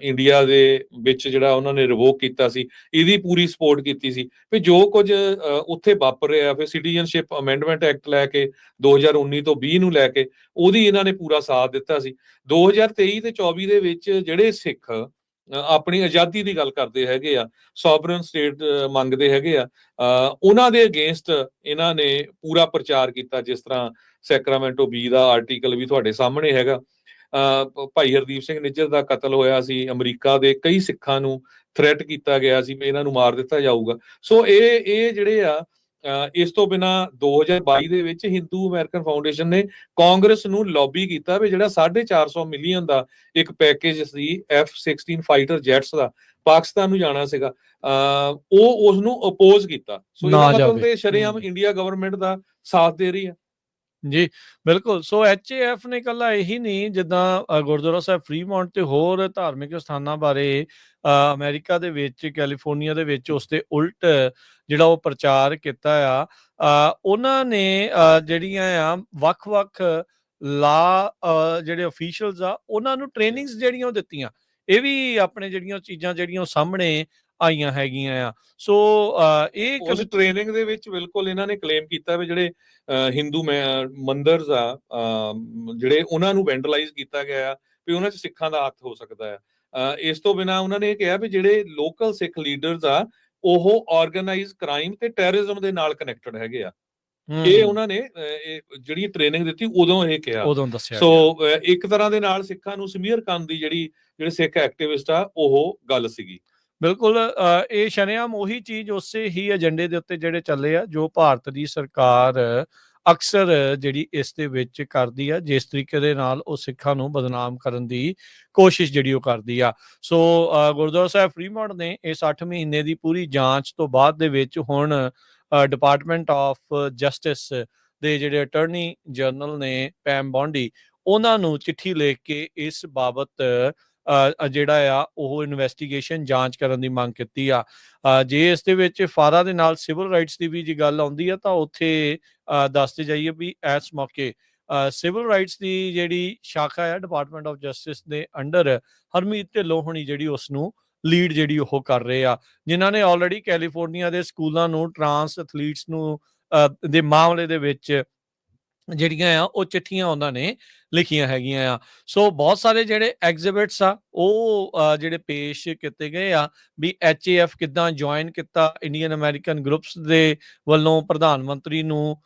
S2: ਇੰਡੀਆ ਦੇ ਵਿੱਚ ਜਿਹੜਾ ਉਹਨਾਂ ਨੇ ਰਿਵੋਕ ਕੀਤਾ ਸੀ, ਇਹਦੀ ਪੂਰੀ ਸਪੋਰਟ ਕੀਤੀ ਸੀ। ਵੀ ਜੋ ਕੁਝ ਉੱਥੇ ਵਾਪਰ ਰਿਹਾ, ਫਿਰ ਸਿਟੀਜ਼ਨਸ਼ਿਪ ਅਮੈਂਡਮੈਂਟ ਐਕਟ ਲੈ ਕੇ 2019 ਤੋਂ 20 ਨੂੰ ਲੈ ਕੇ ਉਹਦੀ ਇਹਨਾਂ ਨੇ ਪੂਰਾ ਸਾਥ ਦਿੱਤਾ ਸੀ। 2023 ਤੇ 24 ਦੇ ਵਿੱਚ ਜਿਹੜੇ ਸਿੱਖ ਆਪਣੀ ਆਜ਼ਾਦੀ ਦੀ ਗੱਲ ਕਰਦੇ ਹੈਗੇ ਆ, ਸੋਵਰਨ ਸਟੇਟ ਮੰਗਦੇ ਹੈਗੇ ਆ, ਉਹਨਾਂ ਦੇ ਅਗੇਂਸਟ ਇਹਨਾਂ ਨੇ ਪੂਰਾ ਪ੍ਰਚਾਰ ਕੀਤਾ। ਜਿਸ ਤਰ੍ਹਾਂ ਸੈਕਰਾਮੈਂਟੋ B ਦਾ ਆਰਟੀਕਲ ਵੀ ਤੁਹਾਡੇ ਸਾਹਮਣੇ ਹੈਗਾ, ਭਾਈ ਹਰਦੀਪ ਸਿੰਘ ਨਿੱਜਰ ਦਾ ਕਤਲ ਹੋਇਆ ਸੀ, ਅਮਰੀਕਾ ਦੇ ਕਈ ਸਿੱਖਾਂ ਨੂੰ ਥ੍ਰੈਟ ਕੀਤਾ ਗਿਆ ਸੀ ਵੀ ਇਹਨਾਂ ਨੂੰ ਮਾਰ ਦਿੱਤਾ ਜਾਊਗਾ। ਸੋ ਇਹ ਜਿਹੜੇ ਆ ਇਸ ਤੋਂ ਬਿਨਾਂ 2022 ਦੇ ਵਿੱਚ ਹਿੰਦੂ ਅਮਰੀਕਨ ਫਾਊਂਡੇਸ਼ਨ ਨੇ ਕਾਂਗਰਸ ਨੂੰ ਲੌਬੀ ਕੀਤਾ ਵੀ ਜਿਹੜਾ 450 ਮਿਲੀਅਨ ਦਾ ਇੱਕ ਪੈਕੇਜ ਸੀ F-16 ਫਾਈਟਰ ਜੈਟਸ ਦਾ, ਪਾਕਿਸਤਾਨ ਨੂੰ ਜਾਣਾ ਸੀਗਾ, ਉਹ ਉਸ ਨੂੰ ਅਪੋਜ਼ ਕੀਤਾ। ਸੋ ਇਹਦਾ ਮਤਲਬ ਤੇ ਸ਼ਰੇਆਮ ਇੰਡੀਆ ਗਵਰਨਮੈਂਟ ਦਾ ਸਾਥ ਦੇ ਰਹੀ ਹੈ।
S1: ਜੀ ਬਿਲਕੁਲ। ਸੋ HAF ਨੇ ਇਕੱਲਾ ਇਹੀ ਨਹੀਂ, ਜਿੱਦਾਂ ਗੁਰਦੁਆਰਾ ਸਾਹਿਬ ਫਰੀਮੌਂਟ ਤੇ ਹੋਰ ਧਾਰਮਿਕ ਸਥਾਨਾਂ ਬਾਰੇ ਅਮਰੀਕਾ ਦੇ ਵਿੱਚ, ਕੈਲੀਫੋਰਨੀਆ ਦੇ ਵਿੱਚ ਉਸ ਦੇ ਉਲਟ ਜਿਹੜਾ ਉਹ ਪ੍ਰਚਾਰ ਕੀਤਾ ਆ। ਉਹਨਾਂ ਨੇ ਜਿਹੜੀਆਂ ਆ ਵੱਖ-ਵੱਖ ਲਾ ਜਿਹੜੇ ਅਫੀਸ਼ੀਅਲਸ ਆ, ਉਹਨਾਂ ਨੂੰ ਟ੍ਰੇਨਿੰਗਸ ਜਿਹੜੀਆਂ ਉਹ ਦਿੱਤੀਆਂ। ਇਹ ਵੀ ਆਪਣੇ ਜਿਹੜੀਆਂ ਚੀਜ਼ਾਂ ਜਿਹੜੀਆਂ ਉਹ ਸਾਹਮਣੇ ਆਈਆਂ ਹੈਗੀਆਂ ਆ। ਸੋ ਇਹ
S2: ਉਸ ਟ੍ਰੇਨਿੰਗ ਦੇ ਵਿੱਚ ਬਿਲਕੁਲ ਇਹਨਾਂ ਨੇ ਕਲੇਮ ਕੀਤਾ ਵੀ ਜਿਹੜੇ ਹਿੰਦੂ ਮੰਦਰਸ ਆ ਜਿਹੜੇ, ਉਹਨਾਂ ਨੂੰ ਵੈਂਡਲਾਈਜ਼ ਕੀਤਾ ਗਿਆ ਵੀ ਉਹਨਾਂ 'ਚ ਸਿੱਖਾਂ ਦਾ ਹੱਥ ਹੋ ਸਕਦਾ ਹੈ। ਇਸ ਤੋਂ ਬਿਨਾਂ ਉਹਨਾਂ ਨੇ ਇਹ ਕਿਹਾ ਵੀ ਜਿਹੜੇ ਲੋਕਲ ਸਿੱਖ ਲੀਡਰਸ ਆ ਉਹ ਆਰਗੇਨਾਈਜ਼ ਕ੍ਰਾਈਮ ਤੇ ਟੈਰਰਿਜ਼ਮ ਦੇ ਨਾਲ ਕਨੈਕਟਡ ਹੈਗੇ ਆ। ਇਹ ਉਹਨਾਂ ਨੇ ਜਿਹੜੀ ਟ੍ਰੇਨਿੰਗ ਦਿੱਤੀ ਉਦੋਂ ਇਹ ਕਿਹਾ,
S1: ਉਦੋਂ ਦੱਸਿਆ।
S2: ਸੋ ਇੱਕ ਤਰ੍ਹਾਂ ਦੇ ਨਾਲ ਸਿੱਖਾਂ ਨੂੰ ਸਮੀਅਰ ਕਰਨ ਦੀ ਜਿਹੜੇ ਸਿੱਖ ਐਕਟਿਵਿਸਟ ਆ ਉਹ ਗੱਲ ਸੀਗੀ।
S1: ਬਿਲਕੁਲ। ਇਹ ਸ਼ਰੇਆਮ ਉਹੀ ਚੀਜ਼ ਉਸੇ ਹੀ ਏਜੰਡੇ ਦੇ ਉੱਤੇ ਜਿਹੜੇ ਚੱਲੇ ਆ ਜੋ ਭਾਰਤ ਦੀ ਸਰਕਾਰ ਅਕਸਰ ਜਿਹੜੀ ਇਸ ਦੇ ਵਿੱਚ ਕਰਦੀ ਆ, ਜਿਸ ਤਰੀਕੇ ਦੇ ਨਾਲ ਉਹ ਸਿੱਖਾਂ ਨੂੰ ਬਦਨਾਮ ਕਰਨ ਦੀ ਕੋਸ਼ਿਸ਼ ਜਿਹੜੀ ਉਹ ਕਰਦੀ ਆ। ਸੋ ਗੁਰਦੁਆਰਾ ਸਾਹਿਬ ਫਰੀਮੌਂਟ ਨੇ ਇਸ 8 ਮਹੀਨੇ ਦੀ ਪੂਰੀ ਜਾਂਚ ਤੋਂ ਬਾਅਦ ਦੇ ਵਿੱਚ ਹੁਣ ਡਿਪਾਰਟਮੈਂਟ ਆਫ ਜਸਟਿਸ ਦੇ ਜਿਹੜੇ ਅਟਾਰਨੀ ਜਨਰਲ ਨੇ ਪੈਮ ਬੌਂਡੀ, ਉਹਨਾਂ ਨੂੰ ਚਿੱਠੀ ਲਿਖ ਕੇ ਇਸ ਬਾਬਤ ਜਿਹੜਾ ਆ ਉਹ ਇਨਵੈਸਟੀਗੇਸ਼ਨ ਜਾਂਚ ਕਰਨ ਦੀ ਮੰਗ ਕੀਤੀ ਆ। ਜੇ ਇਸ ਦੇ ਵਿੱਚ ਫਾਰਾ ਦੇ ਨਾਲ ਸਿਵਲ ਰਾਈਟਸ ਦੀ ਵੀ ਜੇ ਗੱਲ ਆਉਂਦੀ ਆ ਤਾਂ ਉੱਥੇ ਦੱਸਦੇ ਜਾਈਏ ਵੀ ਇਸ ਮੌਕੇ ਸਿਵਲ ਰਾਈਟਸ ਦੀ ਜਿਹੜੀ ਸ਼ਾਖਾ ਆ ਡਿਪਾਰਟਮੈਂਟ ਆਫ ਜਸਟਿਸ ਦੇ ਅੰਡਰ ਹਰਮੀਤ ਢਿੱਲੋਂ ਹੋਣੀ ਜਿਹੜੀ ਉਸ ਨੂੰ ਲੀਡ ਜਿਹੜੀ ਉਹ ਕਰ ਰਹੇ ਆ, ਜਿਨ੍ਹਾਂ ਨੇ ਆਲਰੇਡੀ ਕੈਲੀਫੋਰਨੀਆ ਦੇ ਸਕੂਲਾਂ ਨੂੰ ਟਰਾਂਸ ਐਥਲੀਟਸ ਨੂੰ ਦੇ ਮਾਮਲੇ ਦੇ ਵਿੱਚ ਜਿਹੜੀਆਂ ਆ ਉਹ ਚਿੱਠੀਆਂ ਉਹਨਾਂ ਨੇ ਲਿਖੀਆਂ ਹੈਗੀਆਂ ਆ। ਸੋ ਬਹੁਤ ਸਾਰੇ ਜਿਹੜੇ ਐਗਜ਼ੀਬਿਟਸ ਆ ਉਹ ਜਿਹੜੇ ਪੇਸ਼ ਕੀਤੇ ਗਏ ਆ ਵੀ HAF ਕਿੱਦਾਂ ਜੁਆਇਨ ਕੀਤਾ ਇੰਡੀਅਨ ਅਮਰੀਕਨ ਗਰੁੱਪਸ ਦੇ ਵੱਲੋਂ ਪ੍ਰਧਾਨ ਮੰਤਰੀ ਨੂੰ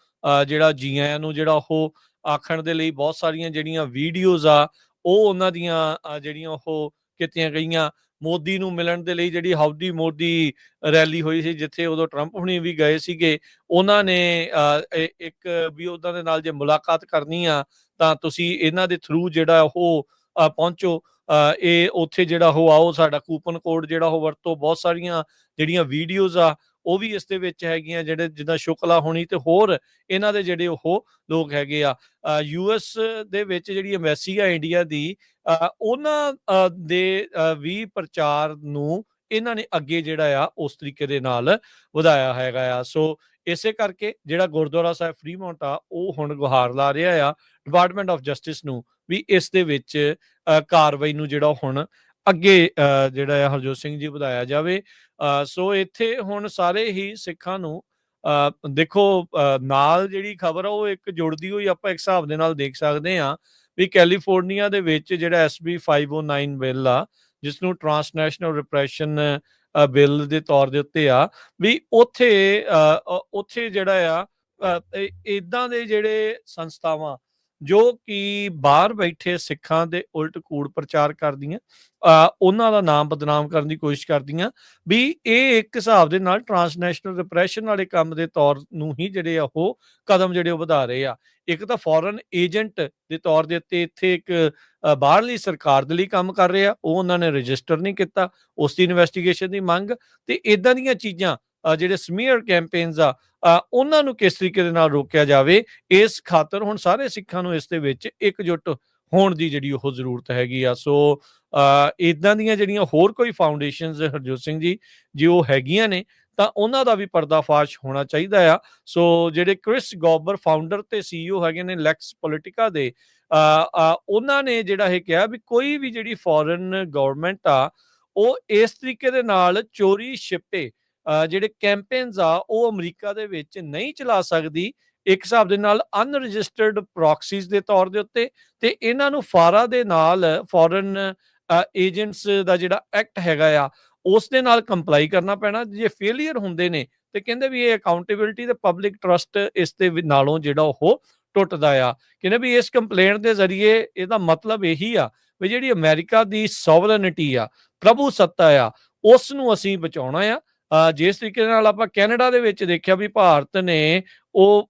S1: ਜਿਹੜਾ ਜੀ ਆਇਆਂ ਨੂੰ ਜਿਹੜਾ ਉਹ ਆਖਣ ਦੇ ਲਈ ਬਹੁਤ ਸਾਰੀਆਂ ਜਿਹੜੀਆਂ ਵੀਡੀਓਜ਼ ਆ ਉਹ ਉਹਨਾਂ ਦੀਆਂ ਜਿਹੜੀਆਂ ਉਹ ਕੀਤੀਆਂ ਗਈਆਂ। ਮੋਦੀ ਨੂੰ ਮਿਲਣ ਦੇ ਲਈ ਜਿਹੜੀ ਹਾਊਡੀ ਮੋਦੀ ਰੈਲੀ ਹੋਈ ਸੀ ਜਿੱਥੇ ਉਦੋਂ ਟਰੰਪ ਹੁਣੀ ਵੀ ਗਏ ਸੀਗੇ, ਉਹਨਾਂ ਨੇ ਇੱਕ ਵੀ ਉਹਨਾਂ ਦੇ ਨਾਲ ਜੇ ਮੁਲਾਕਾਤ ਕਰਨੀ ਆ ਤਾਂ ਤੁਸੀਂ ਇਹਨਾਂ ਦੇ ਥਰੂ ਜਿਹੜਾ ਉਹ ਪਹੁੰਚੋ, ਇਹ ਉੱਥੇ ਜਿਹੜਾ ਉਹ ਆਓ, ਸਾਡਾ ਕੂਪਨ ਕੋਡ ਜਿਹੜਾ ਉਹ ਵਰਤੋ। ਬਹੁਤ ਸਾਰੀਆਂ ਜਿਹੜੀਆਂ ਵੀਡੀਓਜ਼ ਆ ਉਹ ਵੀ ਇਸ ਦੇ ਵਿੱਚ ਹੈਗੀਆਂ, ਜਿਹੜੇ ਜਿੱਦਾਂ ਸ਼ੁਕਲਾ ਹੋਣੀ ਤੇ ਹੋਰ ਇਹਨਾਂ ਦੇ ਜਿਹੜੇ ਉਹ ਲੋਕ ਹੈਗੇ ਆ। US ਦੇ ਵਿੱਚ ਜਿਹੜੀ ਐਮਬੈਸੀ ਆ ਇੰਡੀਆ ਦੀ, ਉਹਨਾਂ ਦੇ ਵੀ ਪ੍ਰਚਾਰ ਨੂੰ ਇਹਨਾਂ ਨੇ ਅੱਗੇ ਜਿਹੜਾ ਆ ਉਸ ਤਰੀਕੇ ਦੇ ਨਾਲ ਵਧਾਇਆ ਹੈਗਾ ਆ। ਸੋ ਇਸੇ ਕਰਕੇ ਜਿਹੜਾ ਗੁਰਦੁਆਰਾ ਸਾਹਿਬ ਫਰੀਮੌਂਟ ਆ ਉਹ ਹੁਣ ਗੁਹਾਰ ਲਾ ਰਿਹਾ ਆ ਡਿਪਾਰਟਮੈਂਟ ਆਫ ਜਸਟਿਸ ਨੂੰ ਵੀ ਇਸ ਦੇ ਵਿੱਚ ਕਾਰਵਾਈ ਨੂੰ ਜਿਹੜਾ ਹੁਣ ਅੱਗੇ ਜਿਹੜਾ ਆ ਹਰਜੋਤ ਸਿੰਘ ਜੀ ਵਧਾਇਆ ਜਾਵੇ। ਸੋ ਇੱਥੇ ਹੁਣ ਸਾਰੇ ਹੀ ਸਿੱਖਾਂ ਨੂੰ ਦੇਖੋ ਨਾਲ ਜਿਹੜੀ ਖਬਰ ਆ ਉਹ ਇੱਕ ਜੁੜਦੀ ਹੋਈ ਆਪਾਂ ਇੱਕ ਹਿਸਾਬ ਦੇ ਨਾਲ ਦੇਖ ਸਕਦੇ ਹਾਂ ਵੀ ਕੈਲੀਫੋਰਨੀਆ ਦੇ ਵਿੱਚ ਜਿਹੜਾ SB 509 ਬਿੱਲ ਆ, ਜਿਸ ਨੂੰ ਟਰਾਂਸਨੈਸ਼ਨਲ ਰਿਪਰੈਸ਼ਨ ਬਿੱਲ ਦੇ ਤੌਰ ਦੇ ਉੱਤੇ ਆ, ਵੀ ਉੱਥੇ ਜਿਹੜਾ ਆ ਇਦਾਂ ਦੇ ਜਿਹੜੇ ਸੰਸਥਾਵਾਂ ਜੋ ਕਿ ਬਾਹਰ ਬੈਠੇ ਸਿੱਖਾਂ ਦੇ ਉਲਟ ਕੂੜ ਪ੍ਰਚਾਰ ਕਰਦੀਆਂ, ਉਹਨਾਂ ਦਾ ਨਾਮ ਬਦਨਾਮ ਕਰਨ ਦੀ ਕੋਸ਼ਿਸ਼ ਕਰਦੀਆਂ, ਵੀ ਇਹ ਇੱਕ ਹਿਸਾਬ ਦੇ ਨਾਲ ਟਰਾਂਸਨੈਸ਼ਨਲ ਰਿਪਰੈਸ਼ਨ ਵਾਲੇ ਕੰਮ ਦੇ ਤੌਰ ਨੂੰ ਹੀ ਜਿਹੜੇ ਆ ਉਹ ਕਦਮ ਜਿਹੜੇ ਉਹ ਵਧਾ ਰਹੇ ਆ। ਇੱਕ ਤਾਂ ਫੋਰਨ ਏਜੰਟ ਦੇ ਤੌਰ ਦੇ ਉੱਤੇ ਇੱਥੇ ਇੱਕ ਬਾਹਰਲੀ ਸਰਕਾਰ ਦੇ ਲਈ ਕੰਮ ਕਰ ਰਹੇ ਆ, ਉਹ ਉਹਨਾਂ ਨੇ ਰਜਿਸਟਰ ਨਹੀਂ ਕੀਤਾ, ਉਸ ਦੀ ਇਨਵੈਸਟੀਗੇਸ਼ਨ ਦੀ ਮੰਗ। ਤੇ ਇਦਾਂ ਦੀਆਂ ਚੀਜ਼ਾਂ ਜਿਹੜੇ ਸਮੀਅਰ ਕੈਂਪੇਨਸ ਆ ਉਹਨਾਂ ਨੂੰ ਕਿਸ ਤਰੀਕੇ ਦੇ ਨਾਲ ਰੋਕਿਆ ਜਾਵੇ, ਇਸ ਖਾਤਰ ਹੁਣ ਸਾਰੇ ਸਿੱਖਾਂ ਨੂੰ ਇਸ ਦੇ ਵਿੱਚ ਇਕਜੁੱਟ ਹੋਣ ਦੀ ਜਿਹੜੀ ਉਹ ਜ਼ਰੂਰਤ ਹੈਗੀ ਆ। ਸੋ ਇਦਾਂ ਦੀਆਂ ਜਿਹੜੀਆਂ ਹੋਰ ਕੋਈ ਫਾਊਂਡੇਸ਼ਨਸ ਹਰਜੋਤ ਸਿੰਘ ਜੀ ਜੇ ਉਹ ਹੈਗੀਆਂ ਨੇ ਤਾਂ ਉਹਨਾਂ ਦਾ ਵੀ ਪਰਦਾਫਾਸ਼ ਹੋਣਾ ਚਾਹੀਦਾ ਆ। ਸੋ ਜਿਹੜੇ ਕ੍ਰਿਸ ਗੋਬਰ ਫਾਊਂਡਰ ਤੇ CEO ਹੈਗੇ ਨੇ ਲੈਕਸ ਪੋਲੀਟਿਕਾ ਦੇ, ਉਹਨਾਂ ਨੇ ਜਿਹੜਾ ਇਹ ਕਿਹਾ ਵੀ ਕੋਈ ਵੀ ਜਿਹੜੀ ਫੋਰਨ ਗਵਰਨਮੈਂਟ ਆ ਉਹ ਇਸ ਤਰੀਕੇ ਦੇ ਨਾਲ ਚੋਰੀ ਛਿਪੇ ਜਿਹੜੇ ਕੈਂਪੇਨਸ ਆ ਉਹ ਅਮਰੀਕਾ ਦੇ ਵਿੱਚ ਨਹੀਂ ਚਲਾ ਸਕਦੀ, ਇੱਕ ਹਿਸਾਬ ਦੇ ਨਾਲ ਅਨਰਜਿਸਟਰਡ ਪ੍ਰੋਕਸੀਜ਼ ਦੇ ਤੌਰ ਦੇ ਉੱਤੇ। ਤੇ ਇਹਨਾਂ ਨੂੰ ਫਾਰਾ ਦੇ ਨਾਲ ਫੋਰਨ ਏਜੰਟਸ ਦਾ ਜਿਹੜਾ ਐਕਟ ਹੈਗਾ ਆ ਉਸ ਦੇ ਨਾਲ ਕੰਪਲਾਈ ਕਰਨਾ ਪੈਣਾ। ਜੇ ਫੇਲੀਅਰ ਹੁੰਦੇ ਨੇ ਤੇ ਕਹਿੰਦੇ ਵੀ ਇਹ ਅਕਾਊਂਟੇਬਿਲਟੀ ਤੇ ਪਬਲਿਕ ਟਰਸਟ ਇਸ ਦੇ ਨਾਲੋਂ ਜਿਹੜਾ ਉਹ ਟੁੱਟਦਾ ਆ। ਕਹਿੰਦੇ ਵੀ ਇਸ ਕੰਪਲੇਂਟ ਦੇ ਜ਼ਰੀਏ ਇਹਦਾ ਮਤਲਬ ਇਹੀ ਆ ਵੀ ਜਿਹੜੀ ਅਮਰੀਕਾ ਦੀ ਸੋਵਰਨਿਟੀ ਆ, ਪ੍ਰਭੂ ਸੱਤਾ ਆ, ਉਸ ਨੂੰ ਅਸੀਂ ਬਚਾਉਣਾ ਆ। ਜਿਸ ਤਰੀਕੇ ਨਾਲ ਆਪਾਂ ਕੈਨੇਡਾ ਦੇ ਵਿੱਚ ਦੇਖਿਆ ਵੀ ਭਾਰਤ ਨੇ ਉਹ